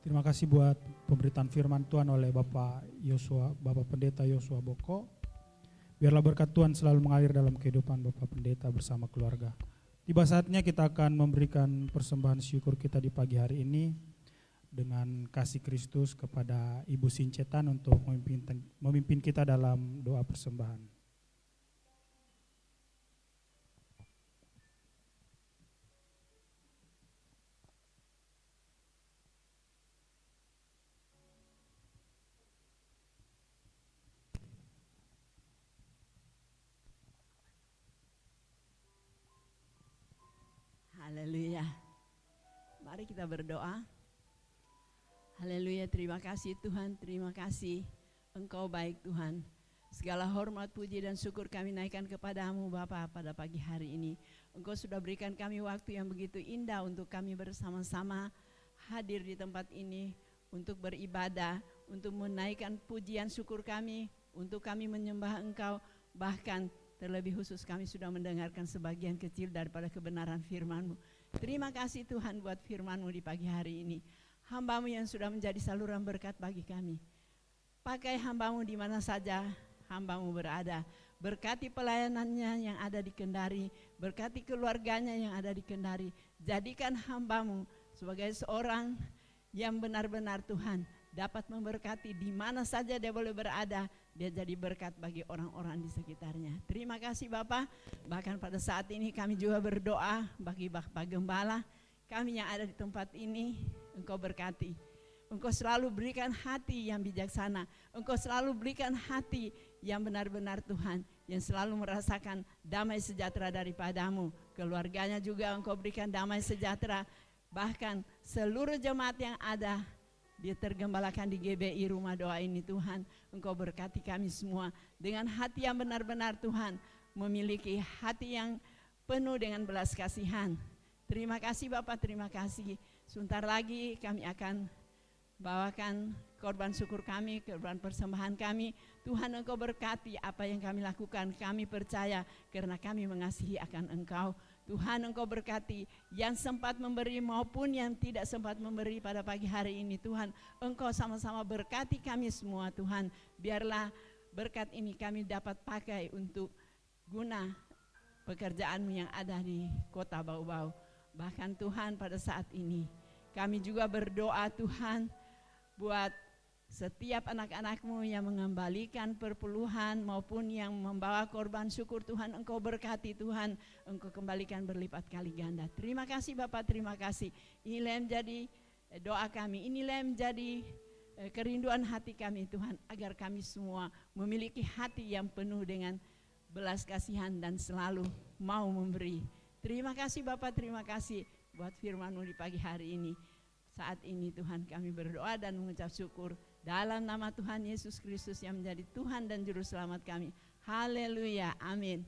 Terima kasih buat pemberitaan firman Tuhan oleh Bapak Pendeta Yosua Boko. Biarlah berkat Tuhan selalu mengalir dalam kehidupan Bapak Pendeta bersama keluarga. Tiba saatnya kita akan memberikan persembahan syukur kita di pagi hari ini dengan kasih Kristus kepada Ibu Sincetan untuk memimpin kita dalam doa persembahan.
Haleluya. Mari kita berdoa. Haleluya, terima kasih Tuhan, terima kasih. Engkau baik Tuhan. Segala hormat, puji dan syukur kami naikkan kepadamu Bapa pada pagi hari ini. Engkau sudah berikan kami waktu yang begitu indah untuk kami bersama-sama hadir di tempat ini untuk beribadah, untuk menaikkan pujian syukur kami, untuk kami menyembah Engkau, bahkan terlebih khusus kami sudah mendengarkan sebagian kecil daripada kebenaran firman-Mu. Terima kasih Tuhan buat firman-Mu di pagi hari ini. Hamba-Mu yang sudah menjadi saluran berkat bagi kami. Pakai hamba-Mu di mana saja hamba-Mu berada. Berkati pelayanannya yang ada di Kendari. Berkati keluarganya yang ada di Kendari. Jadikan hamba-Mu sebagai seorang yang benar-benar Tuhan dapat memberkati di mana saja dia boleh berada. Dia jadi berkat bagi orang-orang di sekitarnya. Terima kasih Bapak. Bahkan pada saat ini kami juga berdoa bagi Bapak Gembala. Kami yang ada di tempat ini, Engkau berkati. Engkau selalu berikan hati yang bijaksana. Engkau selalu berikan hati yang benar-benar Tuhan. Yang selalu merasakan damai sejahtera daripadamu. Keluarganya juga Engkau berikan damai sejahtera. Bahkan seluruh jemaat yang ada, dia tergembalakan di GBI Rumah Doa ini Tuhan. Engkau berkati kami semua dengan hati yang benar-benar Tuhan. Memiliki hati yang penuh dengan belas kasihan. Terima kasih Bapak, terima kasih. Sebentar lagi kami akan bawakan korban syukur kami, korban persembahan kami. Tuhan Engkau berkati apa yang kami lakukan. Kami percaya karena kami mengasihi akan Engkau. Tuhan Engkau berkati yang sempat memberi maupun yang tidak sempat memberi pada pagi hari ini Tuhan. Engkau sama-sama berkati kami semua Tuhan. Biarlah berkat ini kami dapat pakai untuk guna pekerjaan-Mu yang ada di kota Bau-Bau. Bahkan Tuhan pada saat ini kami juga berdoa Tuhan buat setiap anak-anak-Mu yang mengembalikan perpuluhan maupun yang membawa korban syukur Tuhan. Engkau berkati Tuhan, Engkau kembalikan berlipat kali ganda. Terima kasih Bapak, terima kasih. Inilah yang menjadi doa kami, inilah yang menjadi kerinduan hati kami Tuhan. Agar kami semua memiliki hati yang penuh dengan belas kasihan dan selalu mau memberi. Terima kasih Bapak, terima kasih buat firman-Mu di pagi hari ini. Saat ini Tuhan kami berdoa dan mengucap syukur dalam nama Tuhan Yesus Kristus yang menjadi Tuhan dan Juru Selamat kami. Haleluya, amin.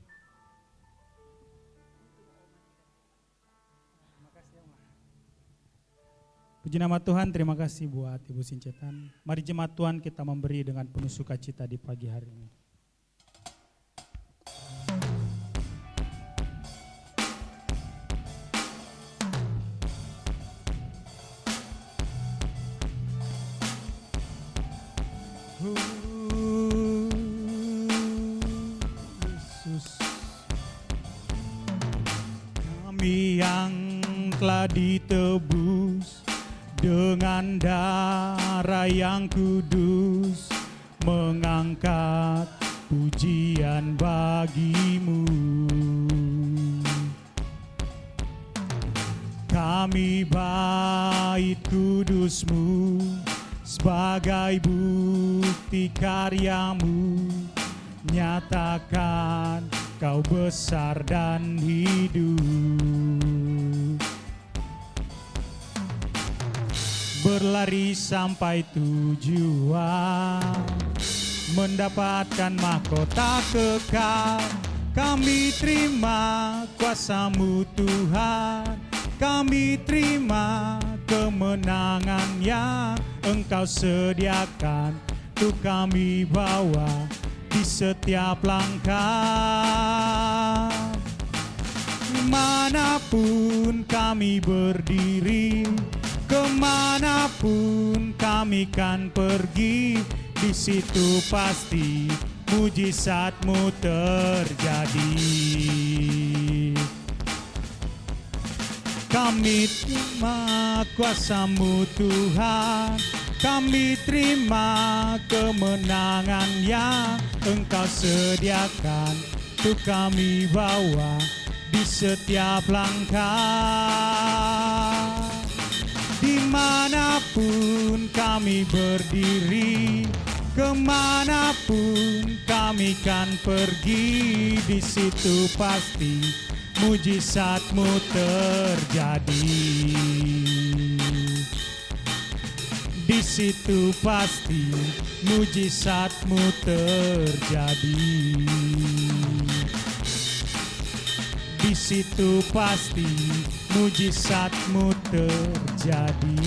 Puji nama Tuhan, terima kasih buat Ibu Sincetan. Mari jemaat Tuhan kita memberi dengan penuh sukacita di pagi hari ini. Yesus, kami yang telah ditebus dengan darah yang kudus, mengangkat pujian bagi-Mu. Kami bait kudus-Mu sebagai bukti karya-Mu, nyatakan Kau besar dan hidup. Berlari sampai tujuan, mendapatkan mahkota kekal. Kami terima kuasa-Mu Tuhan, kami terima kemenangan yang Engkau sediakan untuk kami bawa di setiap langkah. Manapun kami berdiri, Kemanapun kami kan pergi, di situ pasti mujizat-Mu terjadi. Kami terima kuasa-Mu Tuhan, kami terima kemenangan yang Engkau sediakan untuk kami bawa di setiap langkah. Dimanapun kami berdiri, kemanapun kami kan pergi, di situ pasti mujizat-Mu terjadi. Di situ pasti mujizat-Mu terjadi. Di situ pasti mujizat-Mu terjadi.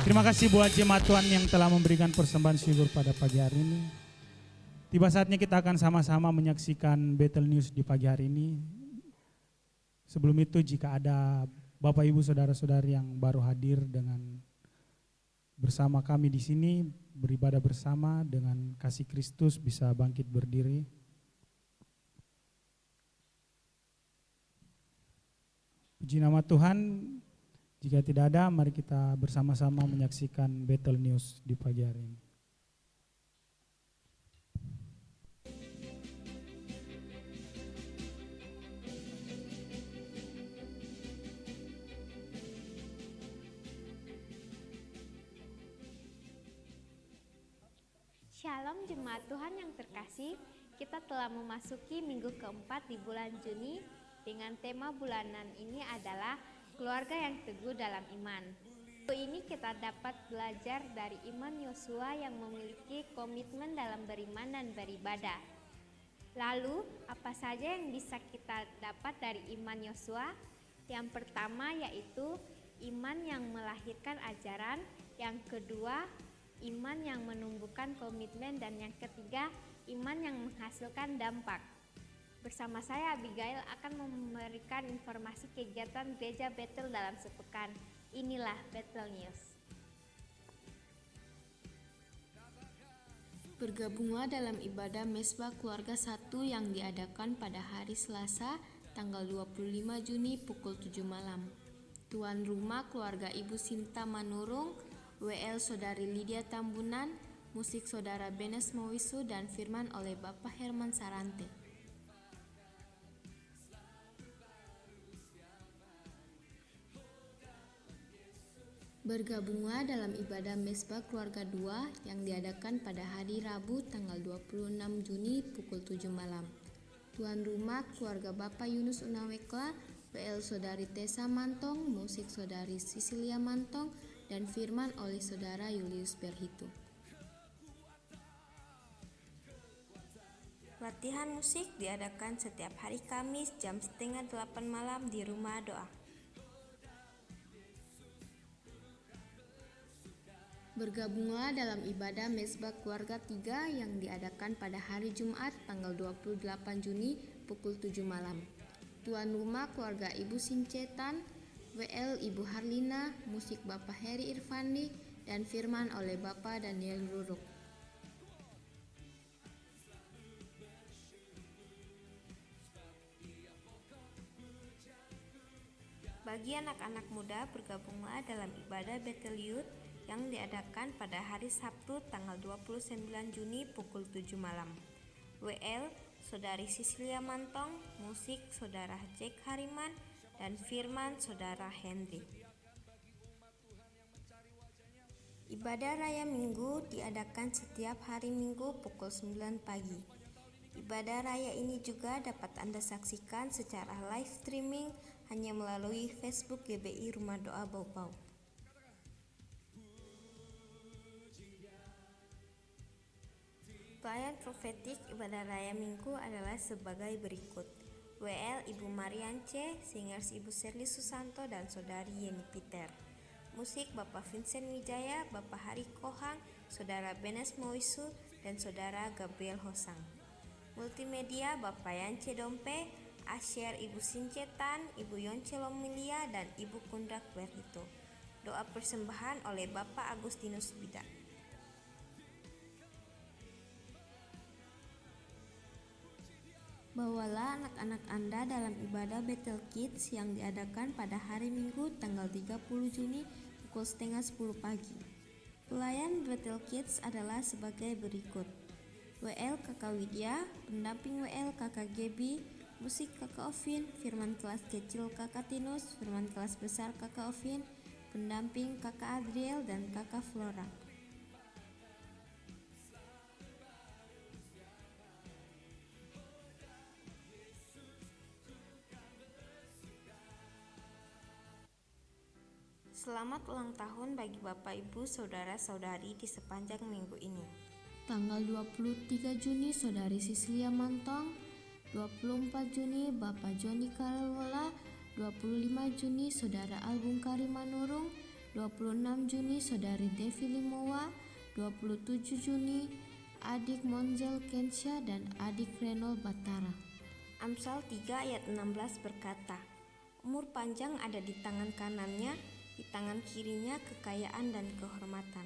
Terima kasih buat jemaat Tuhan yang telah memberikan persembahan syukur pada pagi hari ini. Tiba saatnya kita akan sama-sama menyaksikan Battle News di pagi hari ini. Sebelum itu jika ada Bapak Ibu Saudara-saudari yang baru hadir dengan bersama kami di sini beribadah bersama dengan kasih Kristus, bisa bangkit berdiri. Puji nama Tuhan. Jika tidak ada, mari kita bersama-sama menyaksikan Battle News di pagi hari ini.
Shalom jemaat Tuhan yang terkasih, kita telah memasuki minggu keempat di bulan Juni dengan tema bulanan ini adalah keluarga yang teguh dalam iman. Minggu ini kita dapat belajar dari iman Yosua yang memiliki komitmen dalam beriman dan beribadah. Lalu, apa saja yang bisa kita dapat dari iman Yosua? Yang pertama yaitu iman yang melahirkan ajaran, yang kedua iman yang menumbuhkan komitmen, dan yang ketiga, iman yang menghasilkan dampak. Bersama saya Abigail akan memberikan informasi kegiatan gereja Bethel dalam sepekan. Inilah Battle News.
Bergabunglah dalam ibadah Mesbah Keluarga 1 yang diadakan pada hari Selasa, tanggal 25 Juni pukul 7 malam. Tuan rumah keluarga Ibu Sinta Manurung, WL Saudari Lydia Tambunan, musik Saudara Benes Mowisu, dan firman oleh Bapak Herman Sarante. Bergabunglah dalam ibadah Mesbah Keluarga 2 yang diadakan pada hari Rabu tanggal 26 Juni pukul 7 malam. Tuan rumah keluarga Bapak Yunus Unawekla, WL Saudari Tessa Mantong, musik Saudari Sisilia Mantong, dan firman oleh Saudara Julius Berhitu. Latihan musik diadakan setiap hari Kamis jam 7:30 malam di Rumah Doa. Bergabunglah dalam ibadah Mesbah Keluarga 3 yang diadakan pada hari Jumat tanggal 28 Juni pukul 7 malam. Tuan rumah keluarga Ibu Sincetan, WL Ibu Harlina, musik Bapak Heri Irfandi, dan firman oleh Bapak Daniel Ruruk. Bagi anak-anak muda, bergabunglah dalam ibadah Battle Youth yang diadakan pada hari Sabtu tanggal 29 Juni pukul 7 malam. WL Saudari Sisilia Mantong, musik Saudara Jack Hariman, dan firman Saudara Henry. Ibadah Raya Minggu diadakan setiap hari Minggu pukul 9 pagi. Ibadah Raya ini juga dapat Anda saksikan secara live streaming hanya melalui Facebook GBI Rumah Doa Baupau. Pelayan profetik Ibadah Raya Minggu adalah sebagai berikut. WL Ibu Mariance, singers Ibu Serli Susanto dan Saudari Yeni Peter. Musik Bapak Vincent Wijaya, Bapak Hari Kohang, Saudara Benes Mowisu, dan Saudara Gabriel Hosang. Multimedia Bapak Yance Dompe, Asher Ibu Sincetan, Ibu Yonce Lomilia, dan Ibu Kundrak Berhito. Doa persembahan oleh Bapak Agustinus Bida. Bawalah anak-anak Anda dalam ibadah Bethel Kids yang diadakan pada hari Minggu tanggal 30 Juni pukul setengah 10 pagi. Pelayan Bethel Kids adalah sebagai berikut: WL Kakak Widya, pendamping WL Kakak Gebi, musik Kakak Ovin, firman kelas kecil Kakak Tinus, firman kelas besar Kakak Ovin, pendamping Kakak Adriel dan Kakak Flora. Selamat ulang tahun bagi Bapak Ibu Saudara-saudari di sepanjang minggu ini. Tanggal 23 Juni Saudari Sisilia Mantong, 24 Juni Bapak Joni Karawola, 25 Juni Saudara Album Karima Nurung, 26 Juni Saudari Devi Limowa, 27 Juni adik Monzel Kensha dan adik Renol Batara. Amsal 3 ayat 16 berkata, umur panjang ada di tangan kanannya, di tangan kirinya kekayaan dan kehormatan.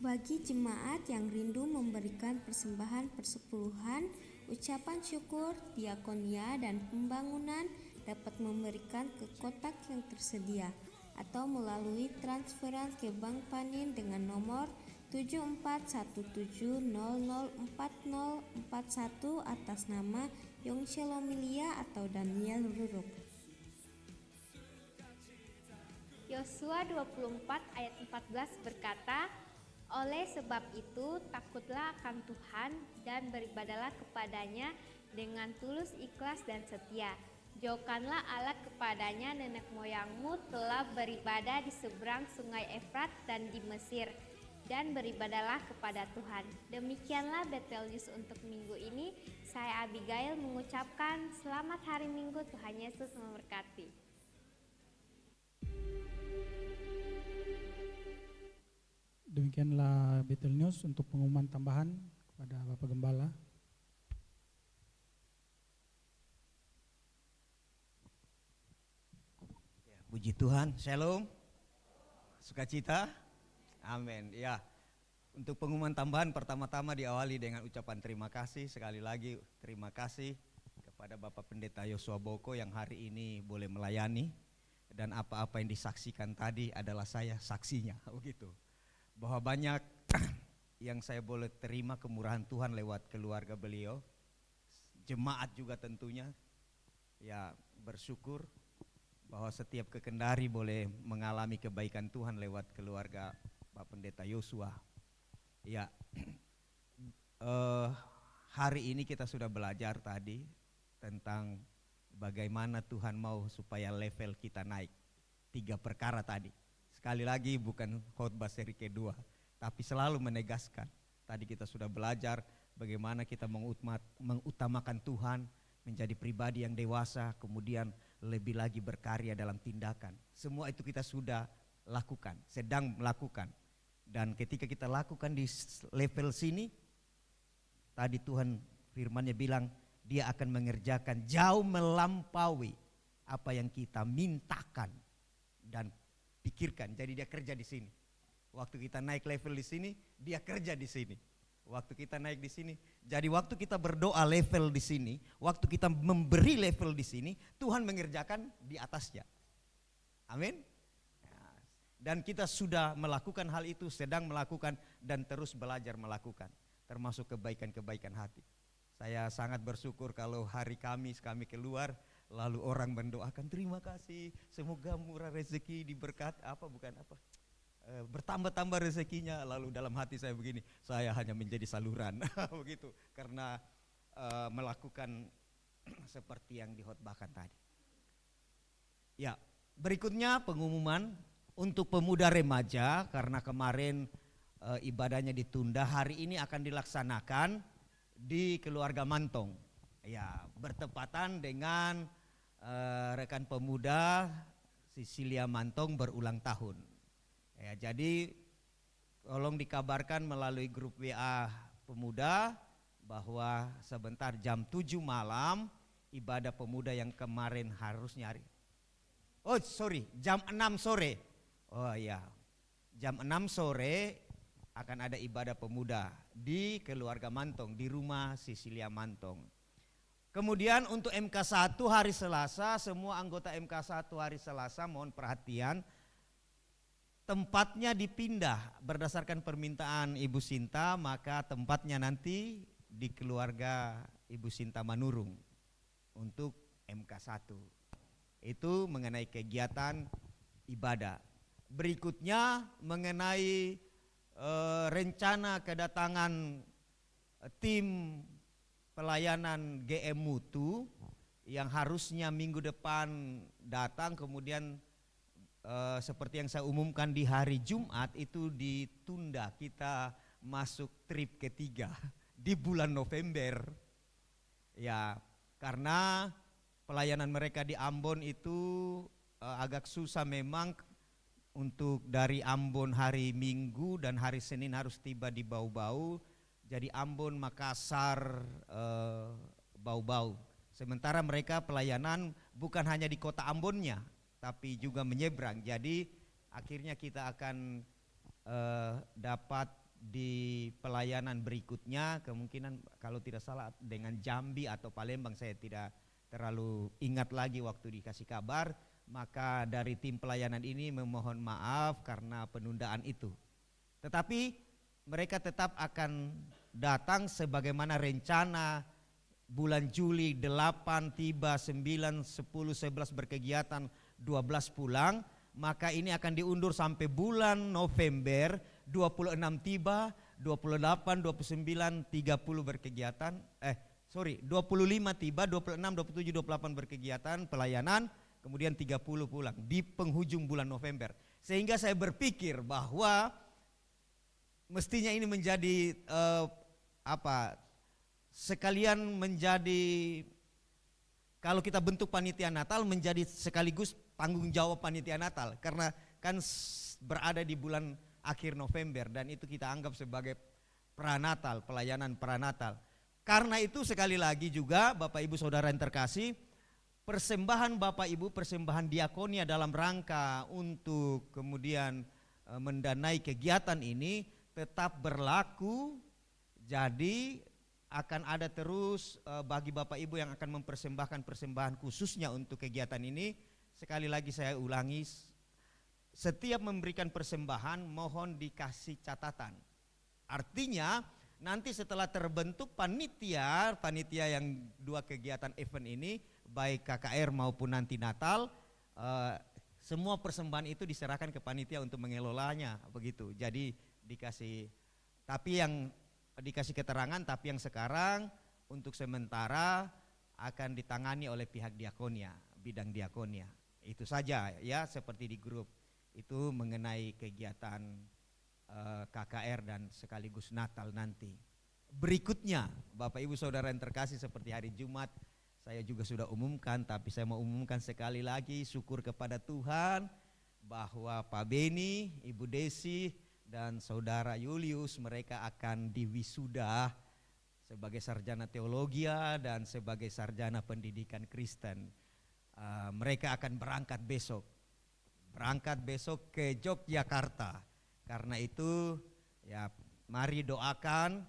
Bagi jemaat yang rindu memberikan persembahan persepuluhan, ucapan syukur, diakonia, dan pembangunan dapat memberikan ke kotak yang tersedia atau melalui transferan ke Bank Panin dengan nomor 7417004041 atas nama Yongche Lomilia atau Daniel Ruruk.
Yosua 24 ayat 14 berkata, oleh sebab itu takutlah akan Tuhan dan beribadalah kepadanya dengan tulus, ikhlas dan setia. Jauhkanlah Allah kepadanya nenek moyangmu telah beribadah di seberang sungai Efrat dan di Mesir, dan beribadalah kepada Tuhan. Demikianlah Bethel News untuk minggu ini. Saya Abigail mengucapkan selamat hari Minggu, Tuhan Yesus memberkati.
Demikianlah Bethel News untuk pengumuman tambahan kepada Bapak Gembala.
Puji Tuhan, Shalom, sukacita, amin. Ya, untuk pengumuman tambahan pertama-tama diawali dengan ucapan terima kasih. Sekali lagi terima kasih kepada Bapak Pendeta Yosua Boko yang hari ini boleh melayani. Dan apa-apa yang disaksikan tadi adalah saya saksinya, begitu. Bahwa banyak yang saya boleh terima kemurahan Tuhan lewat keluarga beliau. Jemaat juga tentunya, ya bersyukur bahwa setiap kekendari boleh mengalami kebaikan Tuhan lewat keluarga Pak Pendeta Yosua. Ya, hari ini kita sudah belajar tadi tentang bagaimana Tuhan mau supaya level kita naik. 3 perkara tadi. Sekali lagi bukan khotbah seri kedua, tapi selalu menegaskan. Tadi kita sudah belajar bagaimana kita mengutamakan Tuhan, menjadi pribadi yang dewasa, kemudian lebih lagi berkarya dalam tindakan. Semua itu kita sudah lakukan, sedang melakukan. Dan ketika kita lakukan di level sini, tadi Tuhan firman-Nya bilang Dia akan mengerjakan jauh melampaui apa yang kita mintakan dan pikirkan. Jadi Dia kerja di sini. Waktu kita naik level di sini, Dia kerja di sini. Waktu kita naik di sini, jadi waktu kita berdoa level di sini, waktu kita memberi level di sini, Tuhan mengerjakan di atasnya. Amin. Dan kita sudah melakukan hal itu, sedang melakukan dan terus belajar melakukan, termasuk kebaikan-kebaikan hati. Saya sangat bersyukur kalau hari Kamis kami keluar, lalu orang mendoakan terima kasih, semoga murah rezeki diberkat bertambah-tambah rezekinya. Lalu dalam hati saya begini, saya hanya menjadi saluran begitu, karena melakukan seperti yang dihotbahkan tadi. Ya, berikutnya pengumuman untuk pemuda remaja, karena kemarin ibadahnya ditunda, hari ini akan dilaksanakan di keluarga Mantong. Ya, bertepatan dengan rekan pemuda Sisilia Mantong berulang tahun. Ya, jadi tolong dikabarkan melalui grup WA pemuda bahwa sebentar jam 7 malam ibadah pemuda yang kemarin harusnya jam 6 sore. Oh iya, jam 6 sore akan ada ibadah pemuda di keluarga Mantong, di rumah Sisilia Mantong. Kemudian untuk MK1 hari Selasa, semua anggota MK1 hari Selasa mohon perhatian, tempatnya dipindah berdasarkan permintaan Ibu Sinta, maka tempatnya nanti di keluarga Ibu Sinta Manurung untuk MK1. Itu mengenai kegiatan ibadah. Berikutnya mengenai rencana kedatangan tim pelayanan GM Mutu yang harusnya minggu depan datang, kemudian seperti yang saya umumkan di hari Jumat itu ditunda, kita masuk trip ketiga di bulan November. Ya, karena pelayanan mereka di Ambon itu agak susah memang untuk dari Ambon hari Minggu dan hari Senin harus tiba di Bau-Bau. Jadi Ambon, Makassar, Bau-Bau. Sementara mereka pelayanan bukan hanya di kota Ambonnya, tapi juga menyeberang. Jadi akhirnya kita akan dapat di pelayanan berikutnya, kemungkinan kalau tidak salah dengan Jambi atau Palembang, saya tidak terlalu ingat lagi waktu dikasih kabar. Maka dari tim pelayanan ini memohon maaf karena penundaan itu. Tetapi mereka tetap akan datang sebagaimana rencana bulan Juli 8 tiba, 9, 10, 11 berkegiatan, 12 pulang. Maka ini akan diundur sampai bulan November, 26 tiba, 28, 29, 30 berkegiatan, 25 tiba, 26, 27, 28 berkegiatan pelayanan, kemudian 30 pulang di penghujung bulan November. Sehingga saya berpikir bahwa mestinya ini menjadi sekalian menjadi, kalau kita bentuk panitia Natal menjadi sekaligus tanggung jawab panitia Natal, karena kan berada di bulan akhir November dan itu kita anggap sebagai pranatal, pelayanan pranatal. Karena itu sekali lagi juga Bapak Ibu Saudara yang terkasih, persembahan Bapak Ibu, persembahan diakonia dalam rangka untuk kemudian mendanai kegiatan ini tetap berlaku. Jadi akan ada terus bagi Bapak Ibu yang akan mempersembahkan persembahan khususnya untuk kegiatan ini. Sekali lagi saya ulangi, setiap memberikan persembahan mohon dikasih catatan. Artinya nanti setelah terbentuk panitia yang 2 kegiatan event ini, baik KKR maupun nanti Natal, semua persembahan itu diserahkan ke panitia untuk mengelolanya, begitu. Jadi dikasih keterangan, tapi yang sekarang untuk sementara akan ditangani oleh pihak diakonia, bidang diakonia. Itu saja ya, seperti di grup itu mengenai kegiatan KKR dan sekaligus Natal nanti. Berikutnya Bapak Ibu Saudara yang terkasih, seperti hari Jumat saya juga sudah umumkan, tapi saya mau umumkan sekali lagi, syukur kepada Tuhan bahwa Pak Beni, Ibu Desi dan Saudara Julius mereka akan diwisuda sebagai sarjana teologi dan sebagai sarjana pendidikan Kristen. Mereka akan berangkat besok ke Yogyakarta. Karena itu ya mari doakan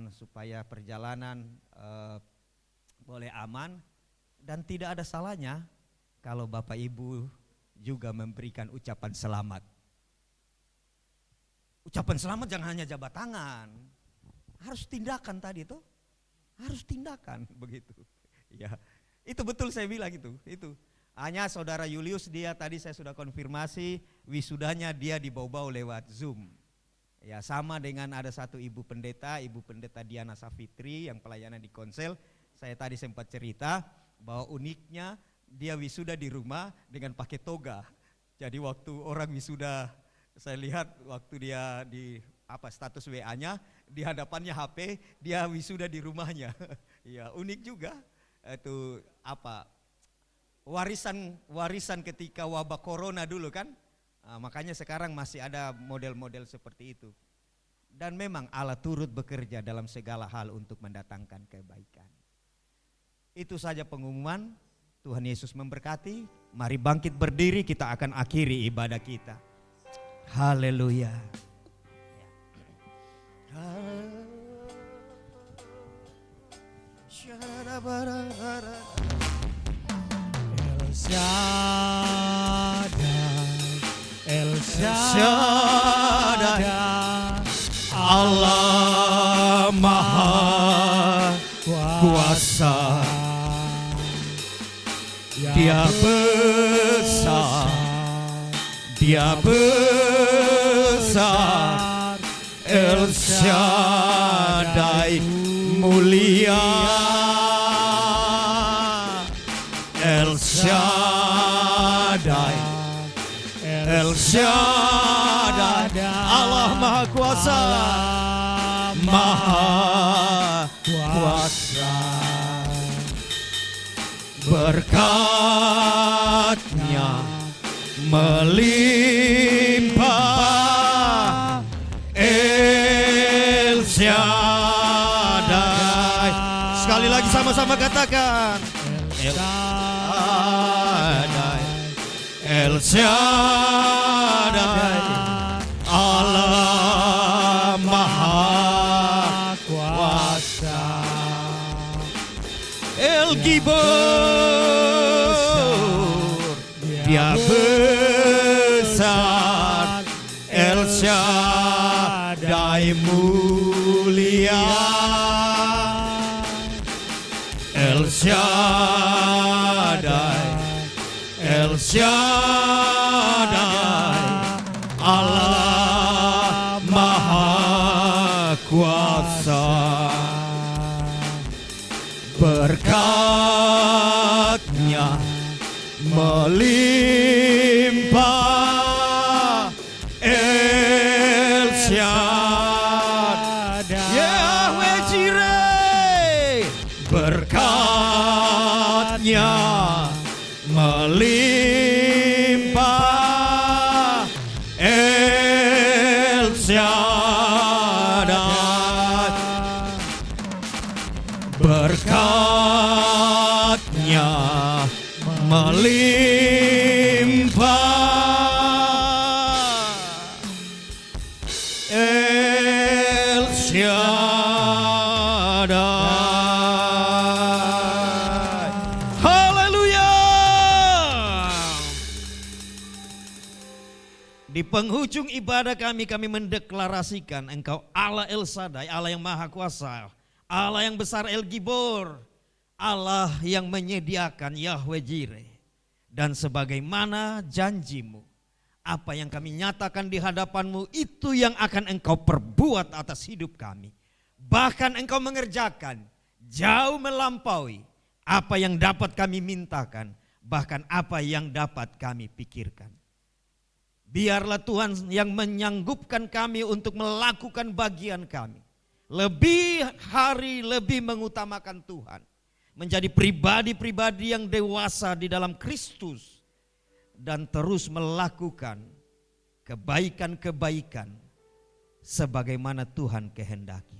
supaya perjalanan boleh aman, dan tidak ada salahnya kalau Bapak Ibu juga memberikan ucapan selamat. Ucapan selamat jangan hanya jabat tangan, harus tindakan tadi tuh, harus tindakan begitu. Ya, itu betul saya bilang itu. Hanya Saudara Julius, dia tadi saya sudah konfirmasi wisudanya dia di Bau-Bau lewat Zoom. Ya, sama dengan ada satu Ibu Pendeta Diana Safitri yang pelayanan di Konsel. Saya tadi sempat cerita bahwa uniknya dia wisuda di rumah dengan pakai toga. Jadi waktu orang wisuda, saya lihat waktu dia di status WA-nya, di hadapannya HP, dia wisuda di rumahnya. Ya, unik juga. Itu warisan ketika wabah corona dulu kan. Makanya sekarang masih ada model-model seperti itu. Dan memang Allah turut bekerja dalam segala hal untuk mendatangkan kebaikan. Itu saja pengumuman. Tuhan Yesus memberkati. Mari bangkit berdiri, kita akan akhiri ibadah kita. Haleluya.
El Shaddai, El
Shaddai,
Shaddai,
Allah Maha Kuasa. Dia besar, Dia besar, El Shaddai mulia, El Shaddai, El Shaddai, Allah Maha Kuasa, Maha Kuasa. Berkat-Nya melimpah, El Shaddai. Sekali lagi sama-sama katakan, El Shaddai, El Shaddai, Allah Maha Kuasa. El Gibor, Dia besar, El Shaddai mulia, El Shaddai, El Shaddai, Allah Maha Kuasa. Berkat-Nya melimpah, El Shaddai, Yahweh Jireh. Berkat-Nya melimpah, El Shaddai. Berkat-Nya melimpah, El Shaddai. Haleluya. Di penghujung ibadah kami mendeklarasikan Engkau Allah El Shaddai, Allah yang Maha Kuasa, Allah yang besar El Gibor, Allah yang menyediakan Yahweh Jireh. Dan sebagaimana janji-Mu, apa yang kami nyatakan di hadapan-Mu itu yang akan Engkau perbuat atas hidup kami. Bahkan Engkau mengerjakan jauh melampaui apa yang dapat kami mintakan, bahkan apa yang dapat kami pikirkan. Biarlah Tuhan yang menyanggupkan kami untuk melakukan bagian kami. Lebih hari lebih mengutamakan Tuhan. Menjadi pribadi-pribadi yang dewasa di dalam Kristus. Dan terus melakukan kebaikan-kebaikan sebagaimana Tuhan kehendaki.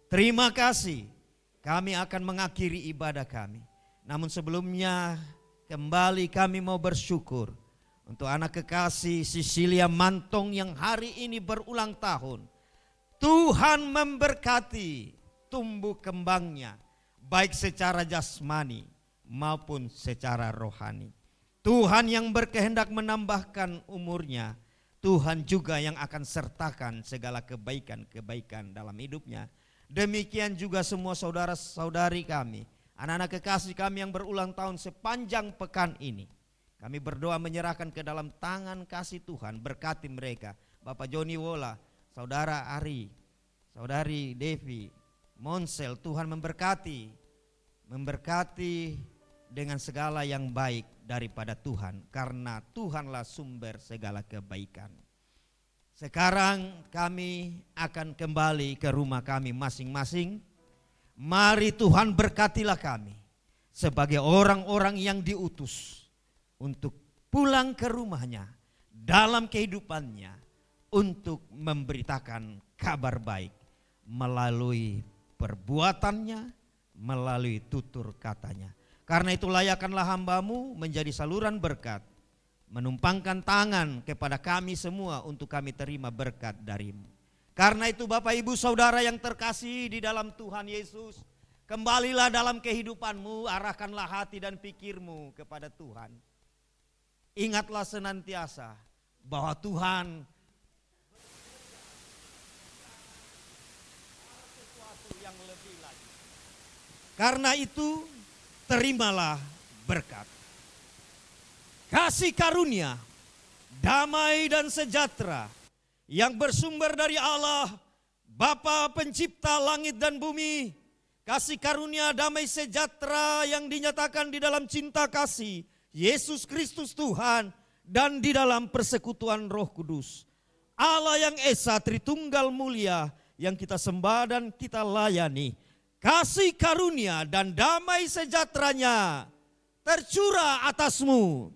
Terima kasih, kami akan mengakhiri ibadah kami. Namun sebelumnya kembali kami mau bersyukur untuk anak kekasih Cecilia Mantong yang hari ini berulang tahun. Tuhan memberkati tumbuh kembangnya, baik secara jasmani maupun secara rohani. Tuhan yang berkehendak menambahkan umurnya, Tuhan juga yang akan sertakan segala kebaikan-kebaikan dalam hidupnya. Demikian juga semua saudara-saudari kami, anak-anak kekasih kami yang berulang tahun sepanjang pekan ini. Kami berdoa menyerahkan ke dalam tangan kasih Tuhan, berkati mereka. Bapak Joni Wola, Saudara Ari, Saudari Devi, Monsel, Tuhan memberkati dengan segala yang baik daripada Tuhan, karena Tuhanlah sumber segala kebaikan. Sekarang kami akan kembali ke rumah kami masing-masing. Mari Tuhan berkatilah kami sebagai orang-orang yang diutus untuk pulang ke rumahnya dalam kehidupannya untuk memberitakan kabar baik melalui perbuatannya, melalui tutur katanya. Karena itu layakkanlah hambamu menjadi saluran berkat, menumpangkan tangan kepada kami semua untuk kami terima berkat darimu. Karena itu Bapak Ibu Saudara yang terkasih di dalam Tuhan Yesus, kembalilah dalam kehidupanmu, arahkanlah hati dan pikirmu kepada Tuhan. Ingatlah senantiasa bahwa Tuhan sesuatu yang lebih lagi. Karena itu terimalah berkat, kasih karunia, damai dan sejahtera yang bersumber dari Allah, Bapa Pencipta langit dan bumi. Kasih karunia damai sejahtera yang dinyatakan di dalam cinta kasih Yesus Kristus Tuhan dan di dalam persekutuan Roh Kudus. Allah yang Esa Tritunggal Mulia yang kita sembah dan kita layani. Kasih karunia dan damai sejahteranya tercurah atasmu,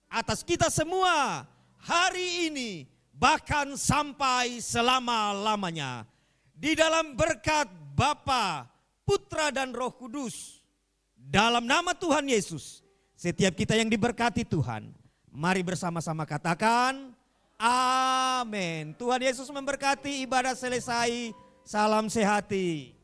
atas kita semua hari ini, bahkan sampai selama-lamanya. Di dalam berkat Bapa, Putra dan Roh Kudus. Dalam nama Tuhan Yesus, setiap kita yang diberkati Tuhan, mari bersama-sama katakan amin. Tuhan Yesus memberkati, ibadah selesai. Salam sehati.